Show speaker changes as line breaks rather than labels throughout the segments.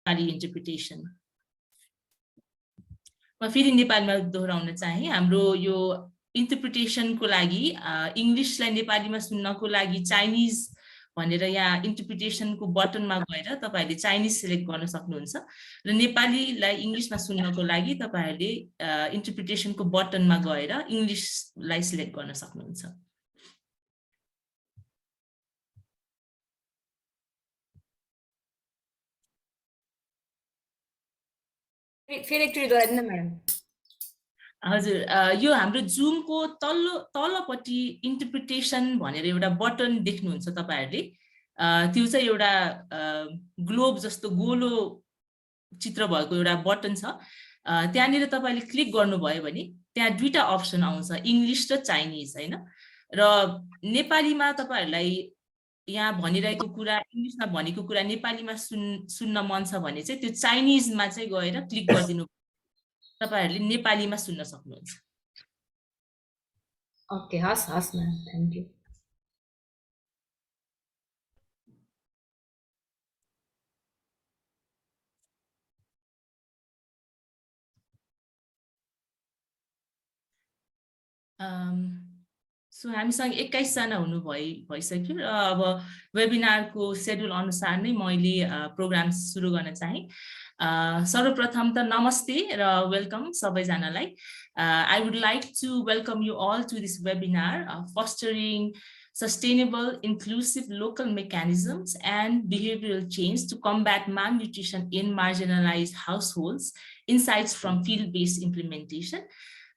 Nepali interpretation. म फेरि नेपालीमा दोहोऱ्याउन चाहे, हाम्रो यो इन्टरप्रिटेसनको लागि इङ्ग्लिसलाई नेपालीमा सुन्नको लागि चाइनिज भनेर यहाँ इन्टरप्रिटेसनको बटनमा गएर तपाईहरुले चाइनिज सिलेक्ट गर्न सक्नुहुन्छ र नेपालीलाई इङ्ग्लिसमा सुन्नको लागि तपाईहरुले इन्टरप्रिटेसनको बटनमा गएर इङ्ग्लिसलाई सिलेक्ट गर्न सक्नुहुन्छ।
फेरि एकचोटि दोहोऱ्याइदिनु न म्याडम।
हजुर, यो हाम्रो जुमको तलपट्टि इन्टरप्रिटेसन भनेर एउटा बटन देख्नुहुन्छ तपाईहरुले। त्यो चाहिँ एउटा ग्लोब जस्तो गोलो चित्र भएको एउटा बटन छ। त्यहाँनिर तपाईले क्लिक गर्नुभयो भने त्यहाँ दुईटा अप्सन आउँछ, इङ्ग्लिस र चाइनिज हैन। र नेपालीमा तपाईहरुलाई यहाँ भनिरहेको कुरा इङ्ग्लिसमा भनेको कुरा नेपालीमा सुन्न मन छ भने चाहिँ त्यो चाइनिजमा चाहिँ गएर क्लिक गरिदिनु, तपाईहरुले नेपालीमा सुन्न सक्नुहुन्छ।
ओके, हस् हस् म्याम, थ्यांक यू।
सो हामीसँग 21 जना हुनु भइसक्यो र अब वेबिनारको शेड्युल अनुसार नै मैले प्रोग्राम सुरु गर्न चाहे। सर्वप्रथम त नमस्ते र वेलकम सबैजनालाई। I would like to welcome you all to this webinar, fostering sustainable, inclusive local mechanisms and behavioral change to combat malnutrition in marginalized households, insights from field-based implementation.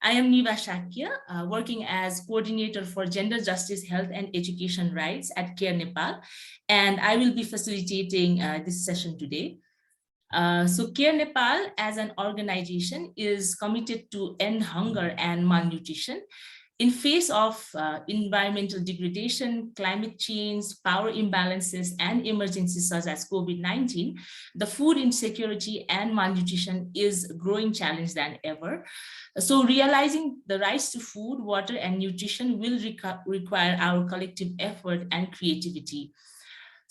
I am Niva Shakya, working as coordinator for gender justice, health and education rights at Care Nepal, and I will be facilitating this session today. So Care Nepal as an organization is committed to end hunger and malnutrition. In face of environmental degradation, climate change, power imbalances, and emergencies such as COVID-19, the food insecurity and malnutrition is a growing challenge than ever. So realizing the rights to food, water, and nutrition will require our collective effort and creativity.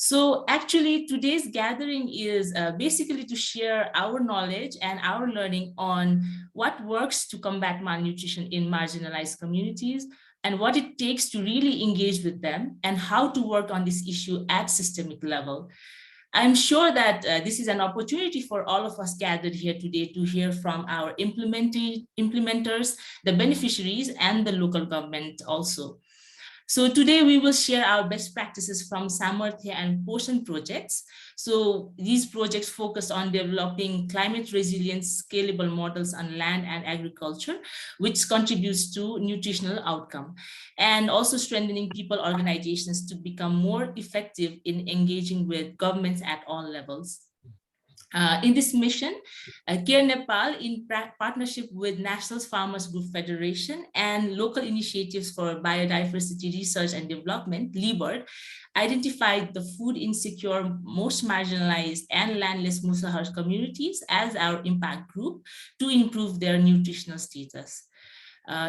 So actually today's gathering is basically to share our knowledge and our learning on what works to combat malnutrition in marginalized communities and what it takes to really engage with them and how to work on this issue at systemic level. I'm sure that this is an opportunity for all of us gathered here today to hear from our implementers, the beneficiaries, and the local government also. So today we will share our best practices from Samarthya and Poshan projects. So these projects focus on developing climate resilient, scalable models on land and agriculture, which contributes to nutritional outcome, and also strengthening people organizations to become more effective in engaging with governments at all levels. In this mission, Care Nepal, in partnership with National Farmers Group Federation and local initiatives for biodiversity research and development, LIBIRD, identified the food insecure, most marginalized and landless Musahar communities as our impact group to improve their nutritional status.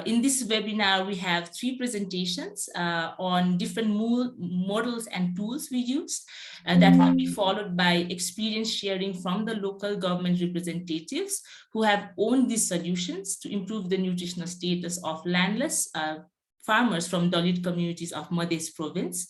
In this webinar, we have 3 presentations on different models and tools we use that will be followed by experience sharing from the local government representatives who have owned these solutions to improve the nutritional status of landless farmers from Dalit communities of Madhya province.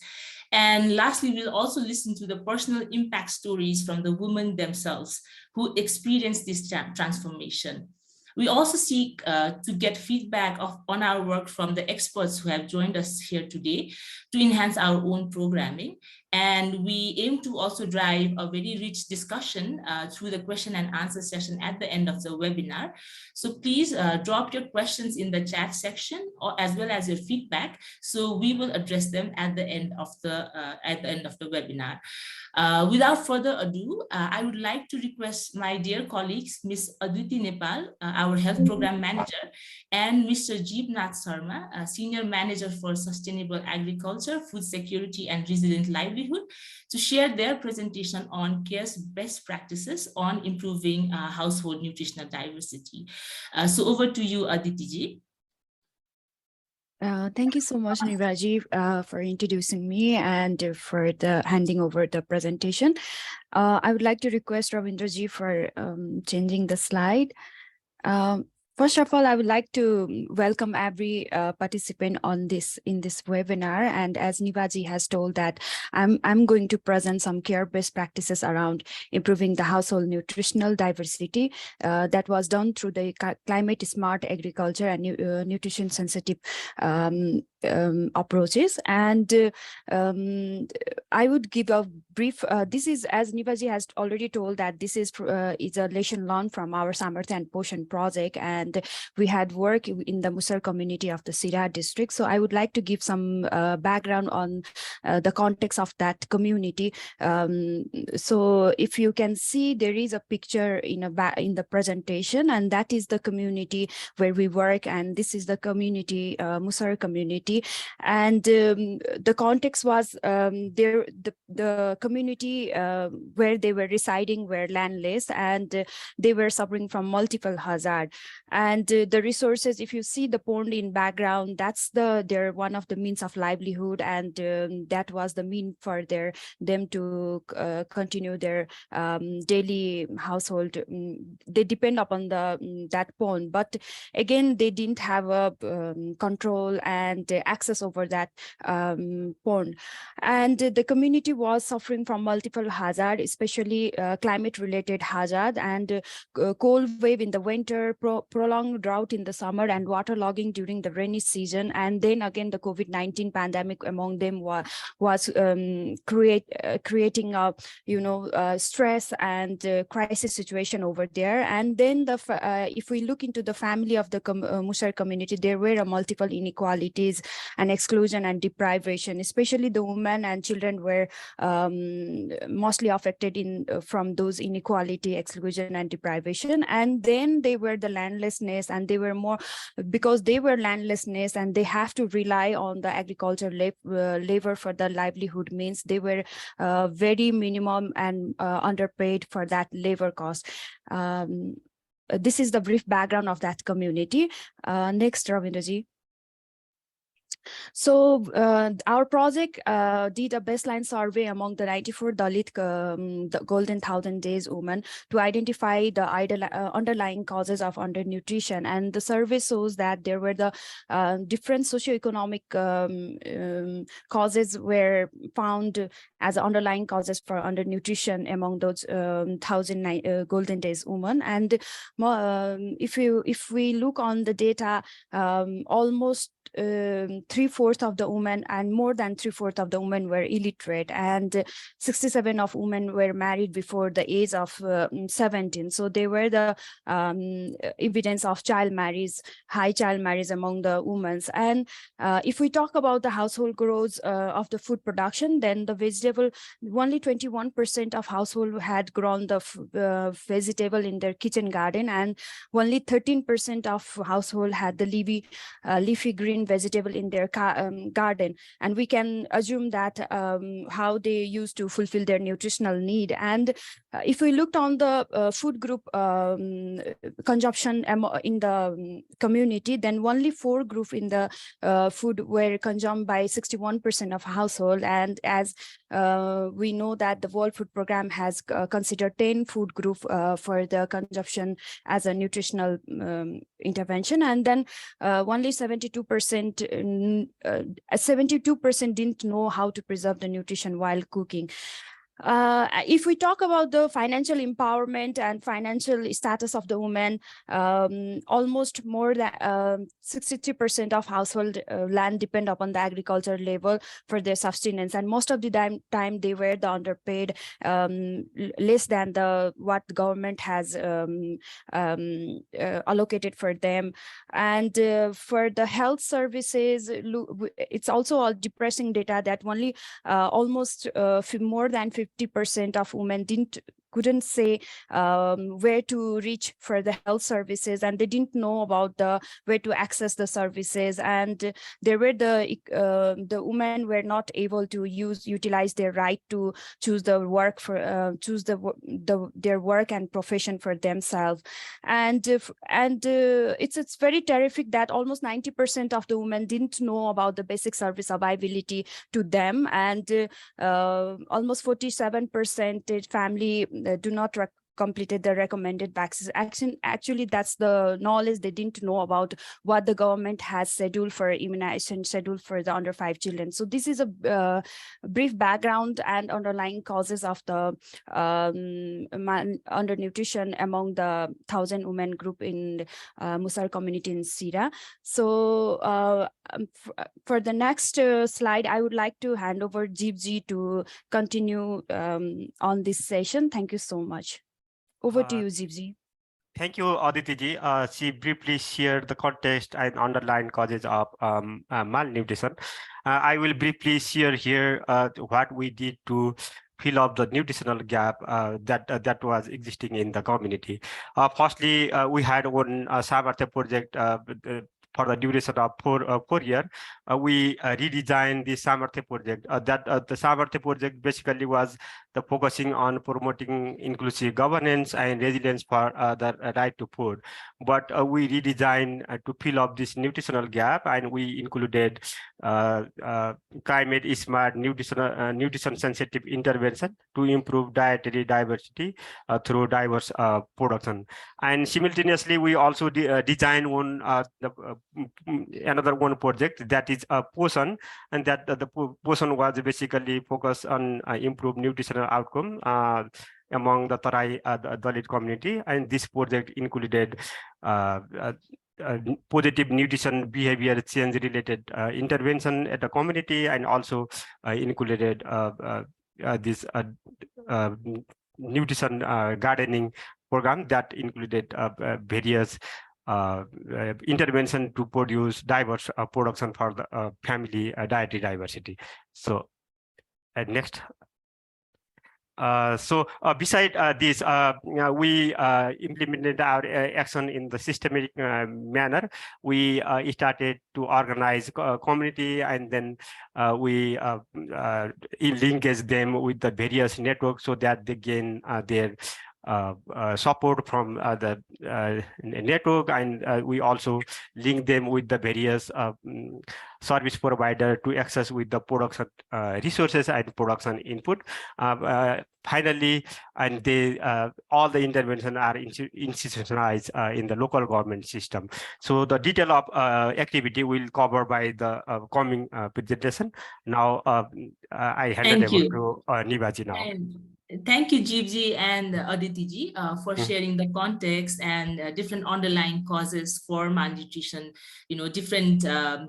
And lastly, we'll also listen to the personal impact stories from the women themselves who experienced this transformation. We also seek to get feedback on our work from the experts who have joined us here today to enhance our own programming. And we aim to also drive a very rich discussion through the question and answer session at the end of the webinar. So please drop your questions in the chat section or as well as your feedback. So we will address them at the end of the webinar. Without further ado, I would like to request my dear colleagues, Ms. Aditi Nepal, our Health Program Manager, and Mr. Jeevnath Sharma, Senior Manager for Sustainable Agriculture, Food Security and Resilient Livelihood, to share their presentation on CARE's best practices on improving household nutritional diversity. So over to you, Aditi ji.
Thank you so much, Nivaji, for introducing me and for the handing over the presentation. I would like to request Ravindraji for changing the slide. Um, First of all, I would like to welcome every participant on this webinar. And as Nivaji has told that I'm going to present some care-based practices around improving the household nutritional diversity that was done through the climate smart agriculture and nutrition sensitive approaches. And I would give a brief. This is, as Nivaji has already told, that this is a lesson learned from our Samartha and Poshan project, and we had work in the Musar community of the Sira district. So I would like to give some background on the context of that community. So if you can see, there is a picture in the presentation, and that is the community where we work, and this is the community, Musar community. And the context was the community where they were residing were landless, and they were suffering from multiple hazard. And the resources, if you see the pond in background, that's their one of the means of livelihood, and that was the mean for them to continue their daily household. They depend upon that pond, but again they didn't have a control and access over that pond. And the community was suffering from multiple hazard, especially climate related hazard, and cold wave in the winter, prolonged drought in the summer, and waterlogging during the rainy season. And then again the COVID-19 pandemic among them was creating a stress and crisis situation over there. And then if we look into the family of the Musar community, there were multiple inequalities and exclusion and deprivation, especially the women and children were mostly affected from those inequality, exclusion and deprivation. And then they were the landlessness, and they were more because they were landlessness and they have to rely on the agriculture labor for the livelihood, means they were very minimum and underpaid for that labor cost. This is the brief background of that community. Next, Ravindraji. So our project did a baseline survey among the 94 Dalit the Golden 1,000 Days women to identify the underlying causes of undernutrition. And the survey shows that there were the different socioeconomic causes were found as underlying causes for undernutrition among those 1,000 Golden Days women. And if we look on the data, almost 3/4 of the women and more than 3/4 of the women were illiterate, and 67 of women were married before the age of 17. So they were the evidence of high child marriage among the women. And if we talk about the household growth of the food production, then the vegetable, only 21% of household had grown the vegetable in their kitchen garden, and only 13% of household had the leafy green vegetable in their garden. And we can assume that how they used to fulfill their nutritional need. And if we looked on the food group consumption in the community, then only 4 group in the food were consumed by 61% of household. And as we know that the World Food Program has considered 10 food group for the consumption as a nutritional intervention. And then only 72% didn't know how to preserve the nutrition while cooking. If we talk about the financial empowerment and financial status of the women, almost more than 63% of household land depend upon the agriculture labor for their sustenance, and most of the time they were the underpaid, less than what the government has allocated for them. And for the health services, it's also a depressing data that only almost more than 50% of women didn't couldn't say where to reach for the health services, and they didn't know about the where to access the services, and there were the women were not able to utilize their right to choose the work for choose their work and profession for themselves. And it's very terrific that almost 90% of the women didn't know about the basic service availability to them, and almost 47% family do not completed the recommended vaccine. Actually, that's the knowledge they didn't know about what the government has scheduled for immunization, scheduled for the under 5 children. So this is a brief background and underlying causes of the undernutrition among the 1,000 women group in Musar community in Sira. So for the next slide, I would like to hand over Jeevji to continue on this session. Thank you so much. Over to you, Jeevji.
Thank you, Aditi-ji. She briefly shared the context and underlying causes of malnutrition. I will briefly share here what we did to fill up the nutritional gap that was existing in the community. Firstly, we had one Samarthya project for the duration of 4 years. We redesigned the Samarthya project. The Samarthya project basically was the focusing on promoting inclusive governance and resilience for the right to food. But we redesigned to fill up this nutritional gap, and we included climate smart nutrition sensitive intervention to improve dietary diversity through diverse production. And simultaneously, we also designed another one project that is a Posan, and that the Posan was basically focused on improved nutritional outcome among the Tarai Dalit community. And this project included positive nutrition behavior change related intervention at the community, and also included this nutrition gardening program that included various intervention to produce diverse production for the family dietary diversity. So next. Beside this, we implemented our action in the systematic manner. We started to organize community, and then we linkage them with the various networks so that they gain their support from the network, and we also link them with the various service provider to access with the production resources and production input. Finally, and they all the intervention are institutionalized in the local government system. So the detail of activity will cover by the coming presentation. Now I hand it over to Nivaji now.
Thank you, Jeevji and Aditi-ji, for sharing the context and different underlying causes for malnutrition, different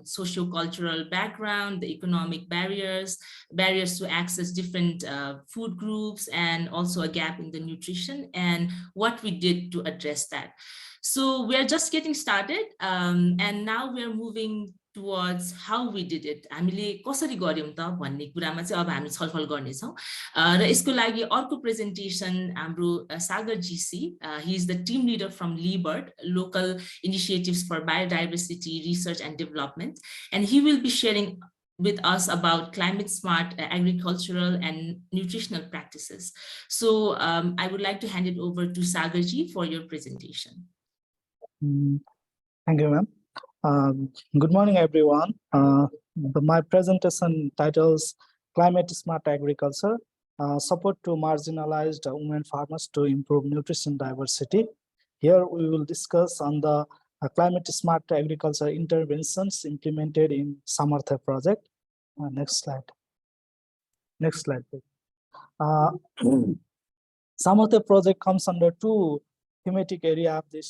socio-cultural background, the economic barriers to access different food groups, and also a gap in the nutrition, and what we did to address that. So we're just getting started, and now we're moving towards how we did it. हामीले कसरी गर्यौं त भन्ने कुरामा चाहिँ अब हामी छलफल गर्ने छौं र यसको लागि अर्को प्रेजेन्टेसन हाम्रो सागर GC, he is the team leader from LEBIRD, Local Initiatives for Biodiversity Research and Development, and he will be sharing with us about climate smart agricultural and nutritional practices. So I would like to hand it over to Sagarji for your presentation.
Thank you, ma'am. Good morning, everyone. My presentation titles Climate Smart Agriculture, Support to Marginalized Women Farmers to Improve Nutrition Diversity. Here we will discuss on the Climate Smart Agriculture interventions implemented in Samarthya project. Next slide. Next slide, please. Samarthya project comes under two thematic area of the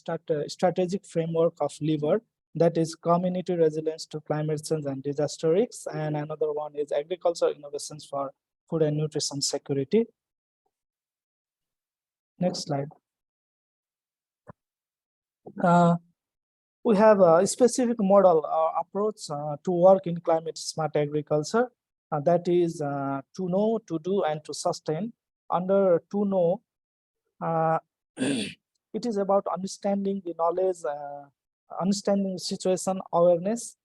strategic framework of LEBIRD, that is community resilience to climate change and disaster risks, and another one is agricultural innovations for food and nutrition security. Next slide. We have a specific model approach to work in climate smart agriculture, that is to know, to do, and to sustain. Under to know, Uh, it is about understanding the knowledge, understanding situation awareness,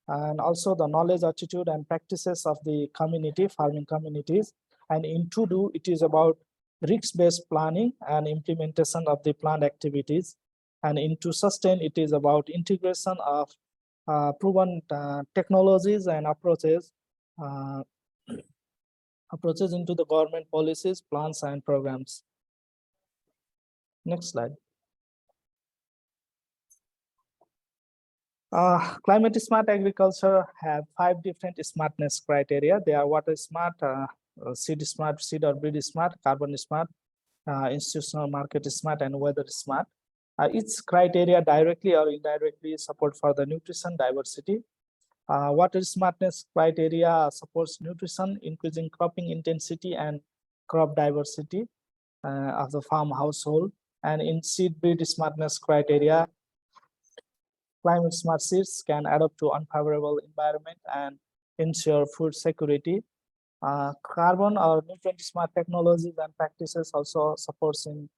and also the knowledge, attitude, and practices of the community, farming communities. And in to do, it is about risk-based planning and implementation of the planned activities. And into sustain, it is about integration of proven technologies and approaches into the government policies, plans, and programs. Next slide. Climate smart agriculture have 5 different smartness criteria. They are water smart, seed smart, seed or breed smart, carbon smart, institutional market smart, and weather smart. Each criteria directly or indirectly support for the nutrition diversity. Water smartness criteria supports nutrition, increasing cropping intensity and crop diversity of the farm household. And in seed breed smartness criteria, climate smart seeds can adapt to unfavorable environment and ensure food security. Carbon or nutrient smart technologies and practices also supports in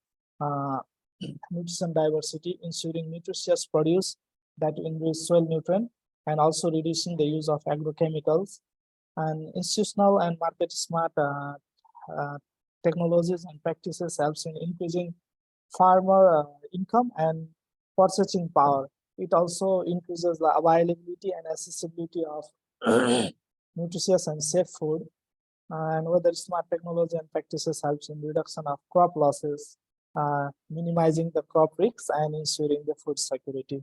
nutrition diversity, ensuring nutritious produce that enrich soil nutrient and also reducing the use of agrochemicals. And institutional and market smart technologies and practices helps in increasing farmer income and purchasing power. It also increases the availability and accessibility of nutritious and safe food. And whether smart technology and practices helps in reduction of crop losses, minimizing the crop risks, and ensuring the food security.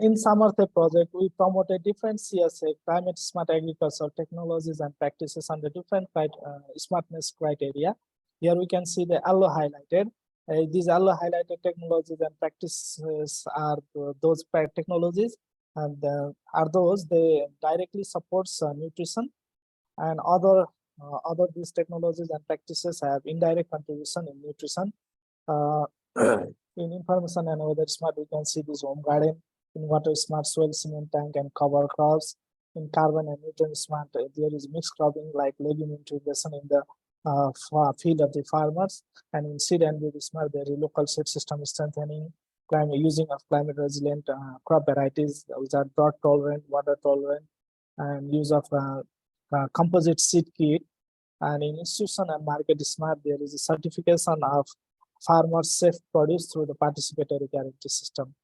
In Samarthya project, we promoted different CSA, climate smart agricultural technologies and practices under different smartness criteria. Here we can see the yellow highlighted. These yellow highlighted technologies and practices are those technologies, and are those they directly supports nutrition, and other these technologies and practices have indirect contribution in nutrition. In information and weather smart, we can see this home garden. In water smart, soil cement tank and cover crops. In carbon and nutrient smart, there is mixed cropping like legume integration in the field of the farmers. And in seed and breed smart, there is local seed system strengthening, climate using of climate resilient crop varieties which are drought tolerant, water tolerant, and use of composite seed kit. And in institution and market smart, there is a certification of farmers safe produce through the participatory guarantee system.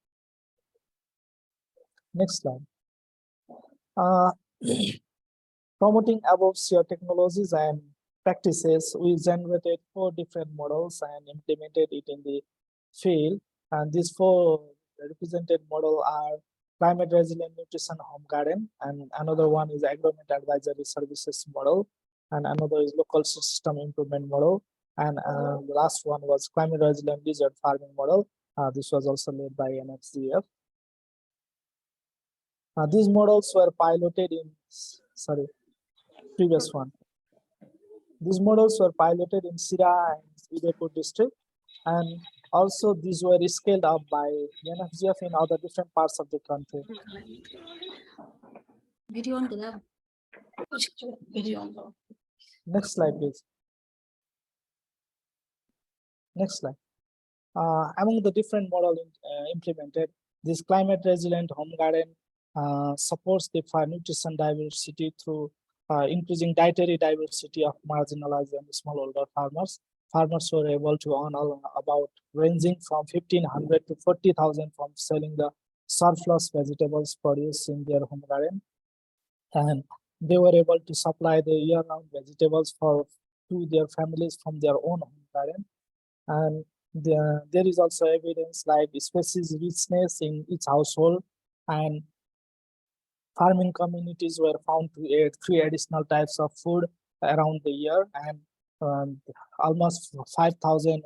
Next slide. Promoting above SEO technologies and practices, we generated 4 different models and implemented it in the field. And these 4 represented model are climate resilient nutrition home garden, and another one is agromet advisory services model, and another is local system improvement model, and the last one was climate resilient desert farming model. This was also led by NFCF. These models were piloted in, previous one. These models were piloted in Sira and Udaipur district, and also these were scaled up by NFGF in other different parts of the country.
Video on the lab.
Next slide, please. Next slide. Among the different models implemented, this climate resilient home garden supports the nutrition diversity through increasing dietary diversity of marginalized and smallholder farmers. Farmers were able to earn about ranging from 1,500 to 40,000 from selling the surplus vegetables produced in their home garden, and they were able to supply the year-round vegetables to their families from their own home garden. And there is also evidence like species richness in each household, and farming communities were found to add 3 additional types of food around the year, and almost 5,000,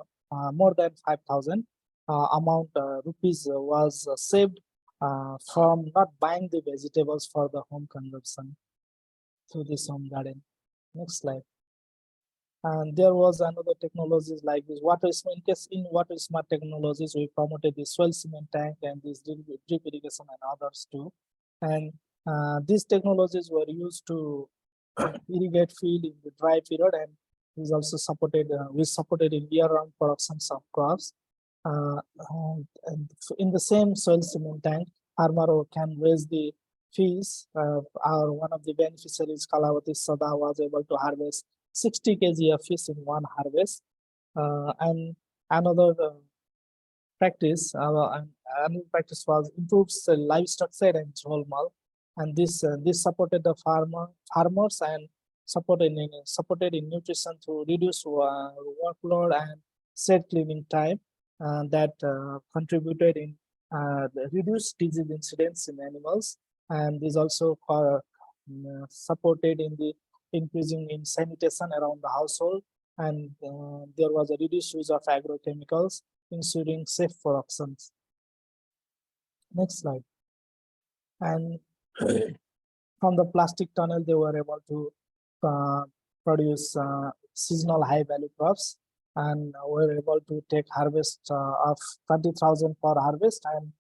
more than 5,000 amount rupees was saved from not buying the vegetables for the home consumption through this home garden. Next slide. And there was another technologies like this water smart. In water smart technologies, we promoted the soil cement tank and this drip irrigation and others too. And these technologies were used to irrigate field in the dry period, and is also supported. We supported in year-round productions of crops. And in the same soil cement tank, farmer can raise the fees. One of the beneficiaries, Kalavati Sada, was able to harvest 60 kg of fish in one harvest. And another practice, another practice was improves the livestock shed and whole mall, and this supported the farmers and supported in nutrition to reduce workload and shed cleaning time, that contributed in the reduced disease incidence in animals, and this also supported in the increasing in sanitation around the household, and there was a reduced use of agrochemicals, ensuring safe productions. Next slide. And from the plastic tunnel, they were able to produce seasonal high value crops, and were able to take harvest of 20,000 per harvest, and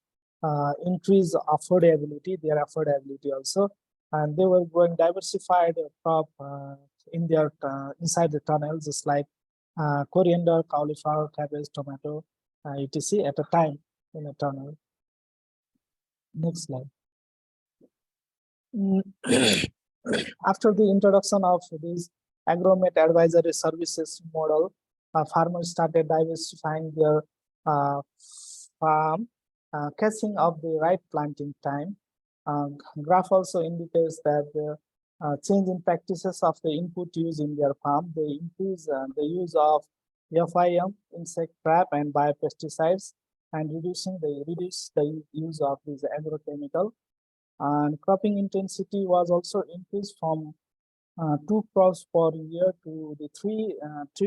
increase affordability, their affordability also. And they were growing diversified crop in their inside the tunnel, just like coriander, cauliflower, cabbage, tomato, etc. at a time in a tunnel. Next slide. After the introduction of this agromet advisory services model, farmers started diversifying their farm, catching of the right planting time. Graph also indicates that the change in practices of the input use in their farm. They increase the use of FIM, insect trap, and biopesticides, and reduce the use of these agrochemical. And cropping intensity was also increased from 2 crops per year to the 3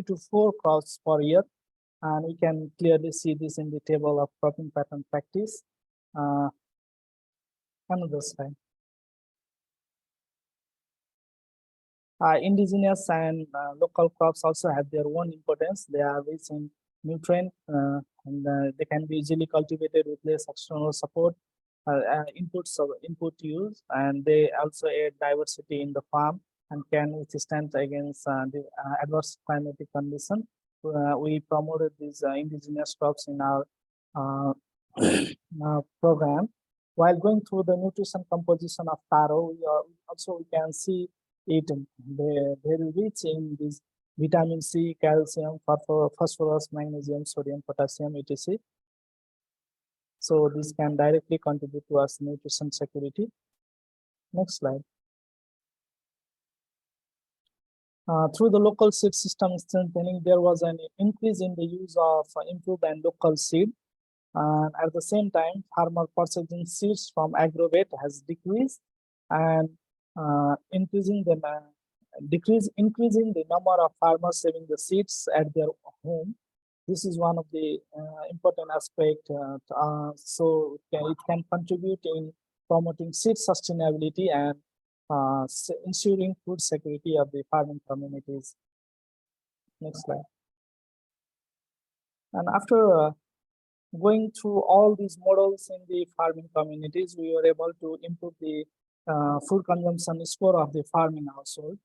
to 4 crops per year, and we can clearly see this in the table of cropping pattern practice. Another slide. Indigenous and local crops also have their own importance. They are rich in nutrient, and they can be easily cultivated with less external support, input use, and they also add diversity in the farm and can withstand against the adverse climatic condition. We promoted these indigenous crops in our program. While going through the nutrition composition of taro, we can see it very rich in this vitamin C, calcium, phosphorus, magnesium, sodium, potassium, etc. So this can directly contribute to our nutrition security. Next slide. Through the local seed system strengthening, there was an increase in the use of improved and local seed. At the same time, farmer purchasing seeds from agrovet has decreased, and increasing the number of farmers saving the seeds at their home. This is one of the important aspects. So it can contribute in promoting seed sustainability and ensuring food security of the farming communities. Next slide. And after going through all these models in the farming communities, we were able to improve the food consumption score of the farming household.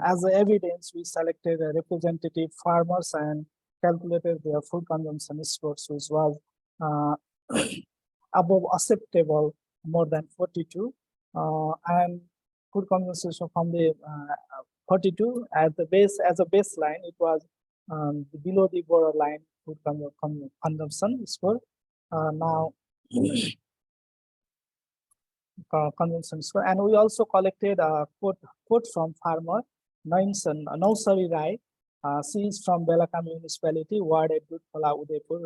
As evidence, we selected representative farmers and calculated their food consumption scores, which was above acceptable, more than 42, and food consumption from the 42 at the base as a baseline, it was below the borderline food consumption score. Now consumption score, and we also collected a quote from farmer Nausari Rai. She is from Belakam municipality, ward at Dudpala, Udaipur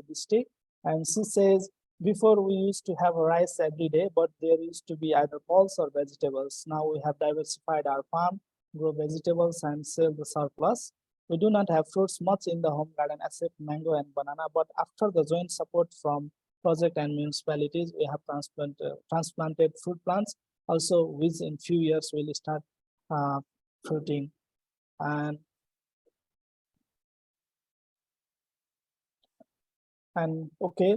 district, and she says, before we used to have rice every day, but there used to be either pulse or vegetables. Now we have diversified our farm, grow vegetables and sell the surplus. We do not have fruits much in the home garden except mango and banana, but after the joint support from project and municipalities, we have transplanted fruit plants also, which in few years will start fruiting. And okay,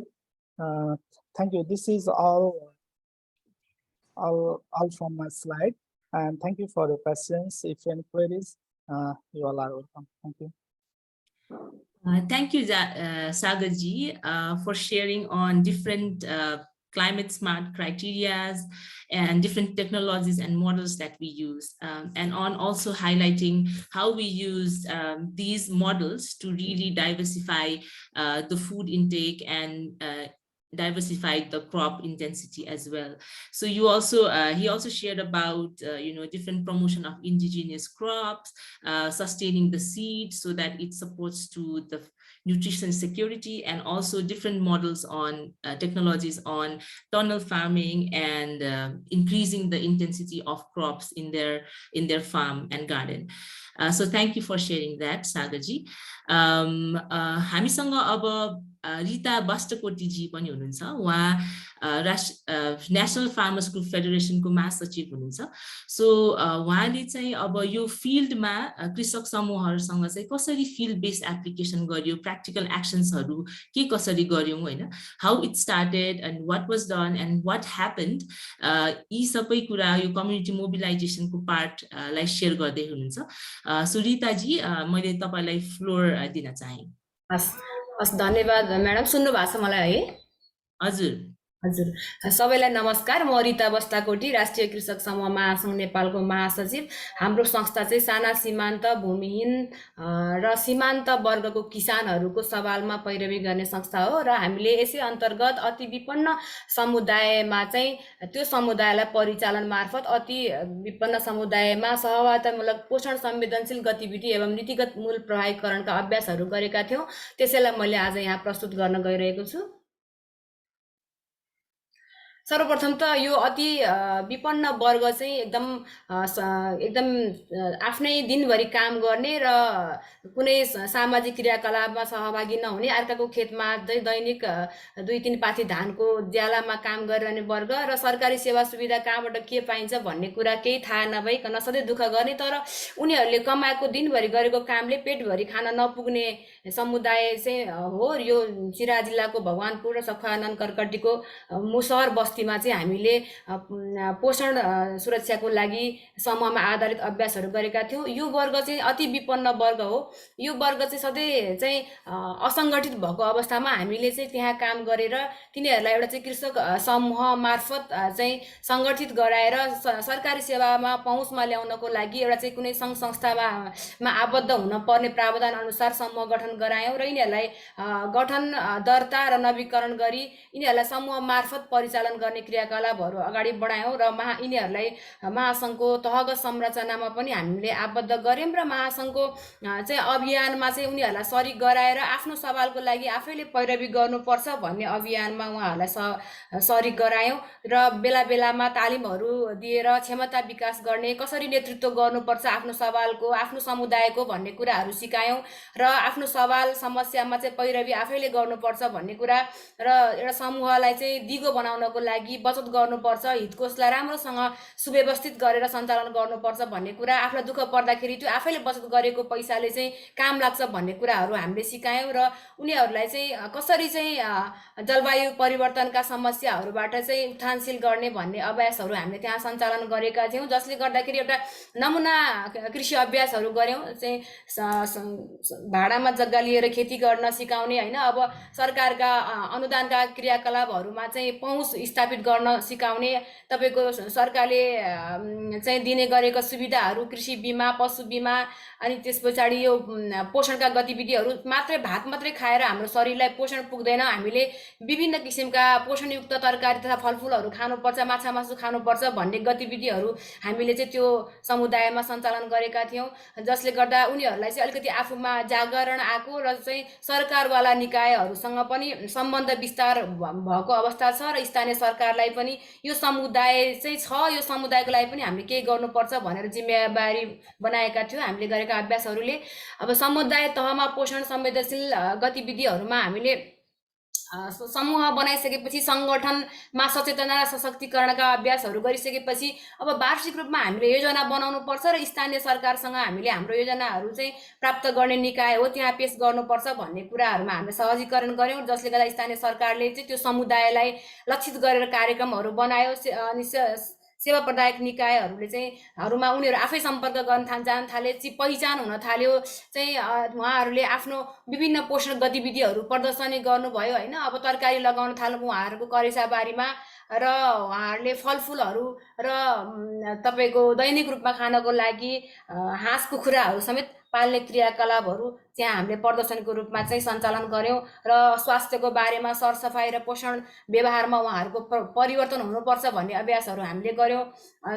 thank you. This is all from my slide, and thank you for your questions. If any queries, You all are welcome. Thank you.
Thank you, Sagarji, for sharing on different climate smart criterias and different technologies and models that we use, and on also highlighting how we use these models to really diversify the food intake and diversify the crop intensity as well. So you also he also shared about different promotion of indigenous crops, sustaining the seed so that it supports to the nutrition security, and also different models on technologies on tunnel farming and increasing the intensity of crops in their farm and garden. So thank you for sharing that, Sagarji. हामीसँग अब रिता बस्टकोटीजी पनि हुनुहुन्छ। उहाँ national farmers group फेडरेसनको महासचिव हुनुहुन्छ। So उहाँले चाहिँ अब यो फिल्डमा कृषक समूहहरूसँग चाहिँ कसरी फिल्ड बेस्ड एप्लिकेसन गर्यो, प्र्याक्टिकल एक्सन्सहरू के कसरी गर्यौं हैन, how it started and what was done and what happened, यी सबै कुरा यो कम्युनिटी मोबिलाइजेसनको पार्टलाई शेयर गर्दै हुनुहुन्छ। सो रिताजी, मैले तपाईलाई फ्लोर दिन चाहे।
हस्, धन्यवाद म्याडम। सुन्नु भएको छ मलाई है?
हजुर
हजुर, सबैलाई नमस्कार। म रिता बस्टाकोटी, राष्ट्रिय कृषक समूह महासंघ नेपालको महासचिव। हाम्रो संस्था चाहिँ साना सीमान्त, भूमिहीन र सीमान्त वर्गको किसानहरूको सवालमा पैरवी गर्ने संस्था हो र हामीले यसै अन्तर्गत अति विपन्न समुदायमा चाहिँ त्यो समुदायलाई परिचालन मार्फत अति विपन्न समुदायमा सहभागितामूलक पोषण संवेदनशील गतिविधि एवं नीतिगत मूल प्रभावीकरणका अभ्यासहरू गरेका थियौं। त्यसैलाई मैले आज यहाँ प्रस्तुत गर्न गइरहेको छु। सर्वप्रथम त यो अति विपन्न वर्ग चाहिँ एकदम आफ्नै दिनभरि काम गर्ने र कुनै सामाजिक क्रियाकलापमा सहभागी नहुने, अर्काको खेतमा चाहिँ दैनिक 2-3 पाथी धानको ज्यालामा काम गरिरहने वर्ग र सरकारी सेवा सुविधा कहाँबाट के पाइन्छ भन्ने कुरा केही थाहा नभइकन सधैँ दुःख गर्ने, तर उनीहरूले कमाएको दिनभरि गरेको कामले पेटभरि खान नपुग्ने समुदाय चाहिँ हो। यो सिरा जिल्लाको भगवानपुर र सखुवानन्द कर्कटीको मुसहर बस्तीमा चाहिँ हामीले पोषण सुरक्षाको लागि समूहमा आधारित अभ्यासहरू गरेका थियौं। यो वर्ग चाहिँ अति विपन्न वर्ग हो। यो वर्ग चाहिँ सधैँ चाहिँ असंगठित भएको अवस्थामा हामीले चाहिँ त्यहाँ काम गरेर तिनीहरूलाई एउटा चाहिँ कृषक समूह मार्फत चाहिँ संगठित गराएर सरकारी सेवामा पहुँचमा ल्याउनको लागि एउटा चाहिँ कुनै संघ संस्थामा आबद्ध हुन पर्ने प्रावधान अनुसार समूह गठन गरायौं र यिनीहरूलाई गठन, दर्ता र नवीकरण गरी यिनीहरूलाई समूह मार्फत परिचालन गर्ने क्रियाकलापहरू अगाडि बढायौं र यिनीहरूलाई महासंघको तहगत संरचनामा पनि हामीले आबद्ध गर्यौं र महासंघको चाहिँ अभियानमा चाहिँ उनीहरूलाई सरिक गराएर आफ्नो सवालको लागि आफैले पैरवी गर्नुपर्छ भन्ने अभियानमा उहाँहरूलाई सरिक गरायौं र बेला बेलामा तालिमहरू दिएर क्षमता विकास गर्ने, कसरी नेतृत्व गर्नुपर्छ आफ्नो सवालको, आफ्नो समुदायको भन्ने कुराहरू सिकायौं र आफ्नो सवाल समस्यामा चाहिँ पैरवी आफैले गर्नुपर्छ भन्ने कुरा र एउटा समूहलाई चाहिँ दिगो बनाउनको लागि बचत गर्नुपर्छ, हितकोषलाई राम्रोसँग सुव्यवस्थित गरेर सञ्चालन गर्नुपर्छ भन्ने कुरा, आफूलाई दुःख पर्दाखेरि त्यो आफैले बचत गरेको पैसाले चाहिँ काम लाग्छ भन्ने कुराहरू हामीले सिकायौं र उनीहरूलाई चाहिँ कसरी चाहिँ जलवायु परिवर्तनका समस्याहरूबाट चाहिँ उत्थानशील गर्ने भन्ने अभ्यासहरू हामीले त्यहाँ सञ्चालन गरेका थियौं, जसले गर्दाखेरि एउटा नमुना कृषि अभ्यासहरू गर्यौं। चाहिँ भाडामा जग्गा लिएर खेती गर्न सिकाउने हैन, अब सरकारका अनुदानका क्रियाकलापहरूमा चाहिँ पहुँच स्थापित गर्न सिकाउने, तपाईको सरकारले चाहिँ दिने गरेका सुविधाहरू, कृषि बीमा, पशु बीमा, अनि त्यसपछि यो पोषणका गतिविधिहरू, मात्रै भात मात्रै खाएर हाम्रो शरीरलाई पोषण पुग्दैन, हामीले विभिन्न किसिमका पोषणयुक्त तरकारी तथा फलफुलहरू खानुपर्छ, माछा मासु खानुपर्छ भन्ने गतिविधिहरू हामीले चाहिँ त्यो समुदायमा सञ्चालन गरेका थियौं, जसले गर्दा उनीहरूलाई चाहिँ अलिकति आफूमा जागरण आएको र चाहिँ सरकारवाला निकायहरूसँग पनि सम्बन्ध विस्तार भएको अवस्था छ र स्थानीय सरकारलाई पनि यो समुदाय चाहिँ छ, यो समुदायको लागि पनि हामीले केही गर्नुपर्छ भनेर जिम्मेवारी बनाएका थियौं हामीले गरेका अभ्यासहरूले। अब समुदाय तहमा पोषण संवेदनशील गतिविधिहरूमा हामीले समूह बनाइसकेपछि संगठनमा सचेतना र सशक्तिकरणका अभ्यासहरू गरिसकेपछि अब वार्षिक रूपमा हामीले योजना बनाउनु पर्छ र स्थानीय सरकारसँग हामीले हाम्रो योजनाहरू चाहिँ प्राप्त गर्ने निकाय हो त्यहाँ पेश गर्नुपर्छ भन्ने कुराहरूमा हामीले सहजीकरण गर्यौं, जसले गर्दा स्थानीय सरकारले चाहिँ त्यो समुदायलाई लक्षित गरेर कार्यक्रमहरू बनायो। अनि सेवा प्रदायक निकायहरूले चाहिँ हरूमा उनीहरू आफै सम्पर्क गर्न जान थाले, पहिचान हुन थाल्यो चाहिँ उहाँहरूले आफ्नो विभिन्न पोषण गतिविधिहरू प्रदर्शनी गर्नुभयो होइन। अब तरकारी लगाउन थाल्नु उहाँहरूको करेसाबारीमा र उहाँहरूले फलफुलहरू र तपाईँको दैनिक रूपमा खानको लागि हाँस कुखुराहरू समेत पाल्ने क्रियाकलापहरू त्यहाँ हामीले प्रदर्शनको रूपमा चाहिँ सञ्चालन गऱ्यौँ र स्वास्थ्यको बारेमा सरसफाइ र पोषण व्यवहारमा उहाँहरूको परिवर्तन हुनुपर्छ भन्ने अभ्यासहरू हामीले गऱ्यौँ।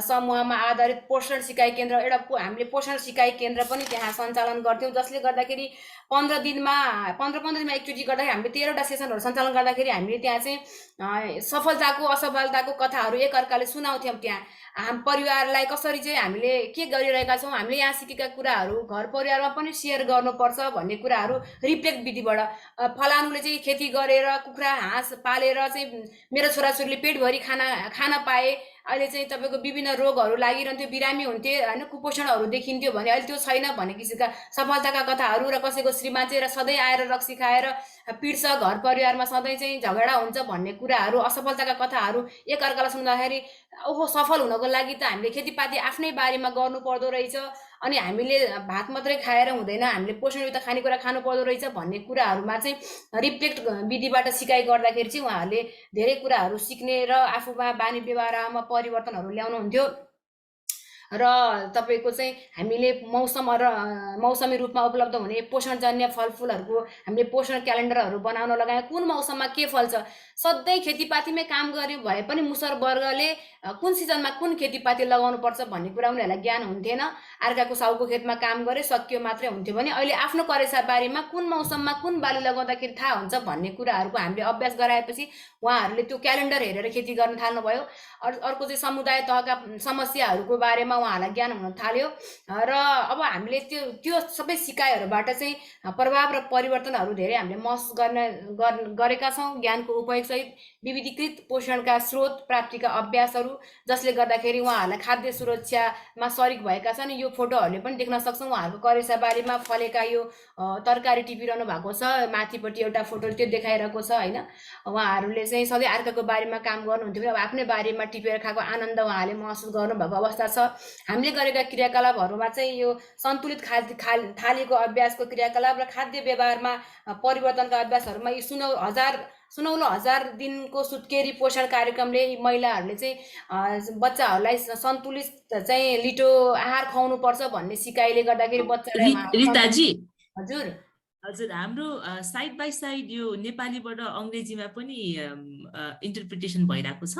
समूहमा आधारित पोषण सिकाइ केन्द्र हामीले पोषण सिकाइ केन्द्र पनि त्यहाँ सञ्चालन गर्थ्यौँ, जसले गर्दाखेरि 15 दिनमा एकचोटि गर्दाखेरि हामीले 13वटा सेसनहरू सञ्चालन गर्दाखेरि हामीले त्यहाँ चाहिँ सफलताको असफलताको कथाहरू एकअर्काले सुनाउँथ्यौँ। त्यहाँ हाम्रो परिवारलाई कसरी चाहिँ हामीले के गरिरहेका छौँ, हामीले यहाँ सिकेका कुराहरू घर परिवारमा पनि सेयर गर्नुपर्छ भन्ने कुराहरू रिफ्लेक्ट विधिबाट फलानुले चाहिँ खेती गरेर कुखुरा हाँस पालेर चाहिँ मेरो छोराछोरीले पेटभरि खाना पाए, अहिले चाहिँ तपाईँको विभिन्न रोगहरू लागिरहन्थ्यो, बिरामी हुन्थे होइन, कुपोषणहरू देखिन्थ्यो भने अहिले त्यो छैन भन्ने किसिमका सफलताका कथाहरू र कसैको श्रीमान चाहिँ सधैँ आएर रक्सी खाएर पिट्छ, घर परिवारमा सधैँ चाहिँ झगडा हुन्छ भन्ने कुराहरू, असफलताका कथाहरू एकअर्कालाई सुन्दाखेरि ओहो सफल हुनको लागि त हामीले खेतीपाती आफ्नै बारीमा गर्नु पर्दो रहेछ, अनि हामीले भात मात्रै खाएर हुँदैन, हामीले पोषणयुक्त खानेकुरा खानु पर्दो रहेछ भन्ने कुराहरूमा चाहिँ रिफ्लेक्ट विधिबाट सिकाइ गर्दाखेरि चाहिँ उहाँहरूले धेरै कुराहरू सिक्ने र आफूमा बानी व्यवहारमा परिवर्तनहरू ल्याउनुहुन्थ्यो। र तपाईँको चाहिँ हामीले मौसमी रूपमा उपलब्ध हुने पोषणजन्य फलफुलहरूको हामीले पोषण क्यालेन्डरहरू बनाउन लगायौँ। कुन मौसममा के फल्छ, सधैँ खेतीपातीमै काम गऱ्यो भए पनि मुसर वर्गले कुन सिजनमा कुन खेतीपाती लगाउनु पर्छ भन्ने कुरा उनीहरूलाई ज्ञान हुन्थेन। अर्काको साउको खेतमा काम गरे सकियो मात्रै हुन्थ्यो भने अहिले आफ्नो करेसा बारीमा कुन मौसममा कुन बाली लगाउँदाखेरि थाहा हुन्छ भन्ने कुराहरूको हामीले अभ्यास गराएपछि उहाँहरूले त्यो क्यालेन्डर हेरेर खेती गर्न थाल्नुभयो। अर्को चाहिँ समुदाय तहका समस्याहरूको बारेमा उहाँहरूलाई ज्ञान हुन थाल्यो र अब हामीले त्यो सबै सिकाइहरूबाट चाहिँ प्रभाव र परिवर्तनहरू धेरै हामीले महसुस गरेका छौँ। ज्ञानको उपयोग सहित विविधीकृत पोषणका स्रोत प्राप्तिका अभ्यासहरू जसले गर्दाखेरि उहाँहरूलाई खाद्य सुरक्षामा सरिक भएका छन्। यो फोटोहरूले पनि देख्न सक्छौँ, उहाँहरूको करेसा बारीमा फलेका यो तरकारी टिपिरहनु भएको छ, माथिपट्टि एउटा फोटो त्यो देखाइरहेको छ होइन। उहाँहरूले चाहिँ सधैँ अर्काको बारीमा काम गर्नुहुन्थ्यो, अब आफ्नै बारीमा टिपेर खाएको आनन्द उहाँले महसुस गर्नुभएको अवस्था छ। हामीले गरेका क्रियाकलापहरूमा चाहिँ यो सन्तुलित थालीको अभ्यासको क्रियाकलाप र खाद्य व्यवहारमा परिवर्तनका अभ्यासहरूमा यी 16,000 दिनको सुत्केरी पोषण कार्यक्रमले महिलाहरूले चाहिँ बच्चाहरूलाई सन्तुलित चाहिँ लिटो आहार खुवाउनु पर्छ भन्ने सिकाइले गर्दाखेरि बच्चालाई
रिताजी
हजुर
हाम्रो साइड बाई साइड यो नेपालीबाट अङ्ग्रेजीमा पनि इन्टरप्रिटेसन भइरहेको छ,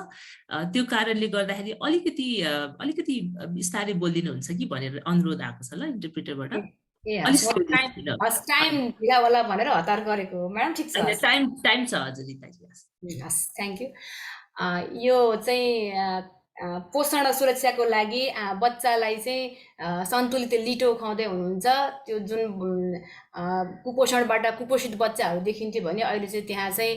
त्यो कारणले गर्दाखेरि अलिकति बिस्तारै बोलिदिनुहुन्छ कि भनेर अनुरोध आएको छ ल इन्टरप्रिटरबाट।
टाइम ढिला होला भनेर हतार गरेको म्याडम। ठिक छ,
टाइम छ हजुर रिताजी।
हस्, थ्याङ्क यू। यो चाहिँ पोषण सुरक्षाको लागि बच्चालाई चाहिँ सन्तुलित लिटो खुवाउँदै हुनुहुन्छ। त्यो जुन कुपोषणबाट कुपोषित बच्चाहरू देखिन्थ्यो भने अहिले चाहिँ त्यहाँ चाहिँ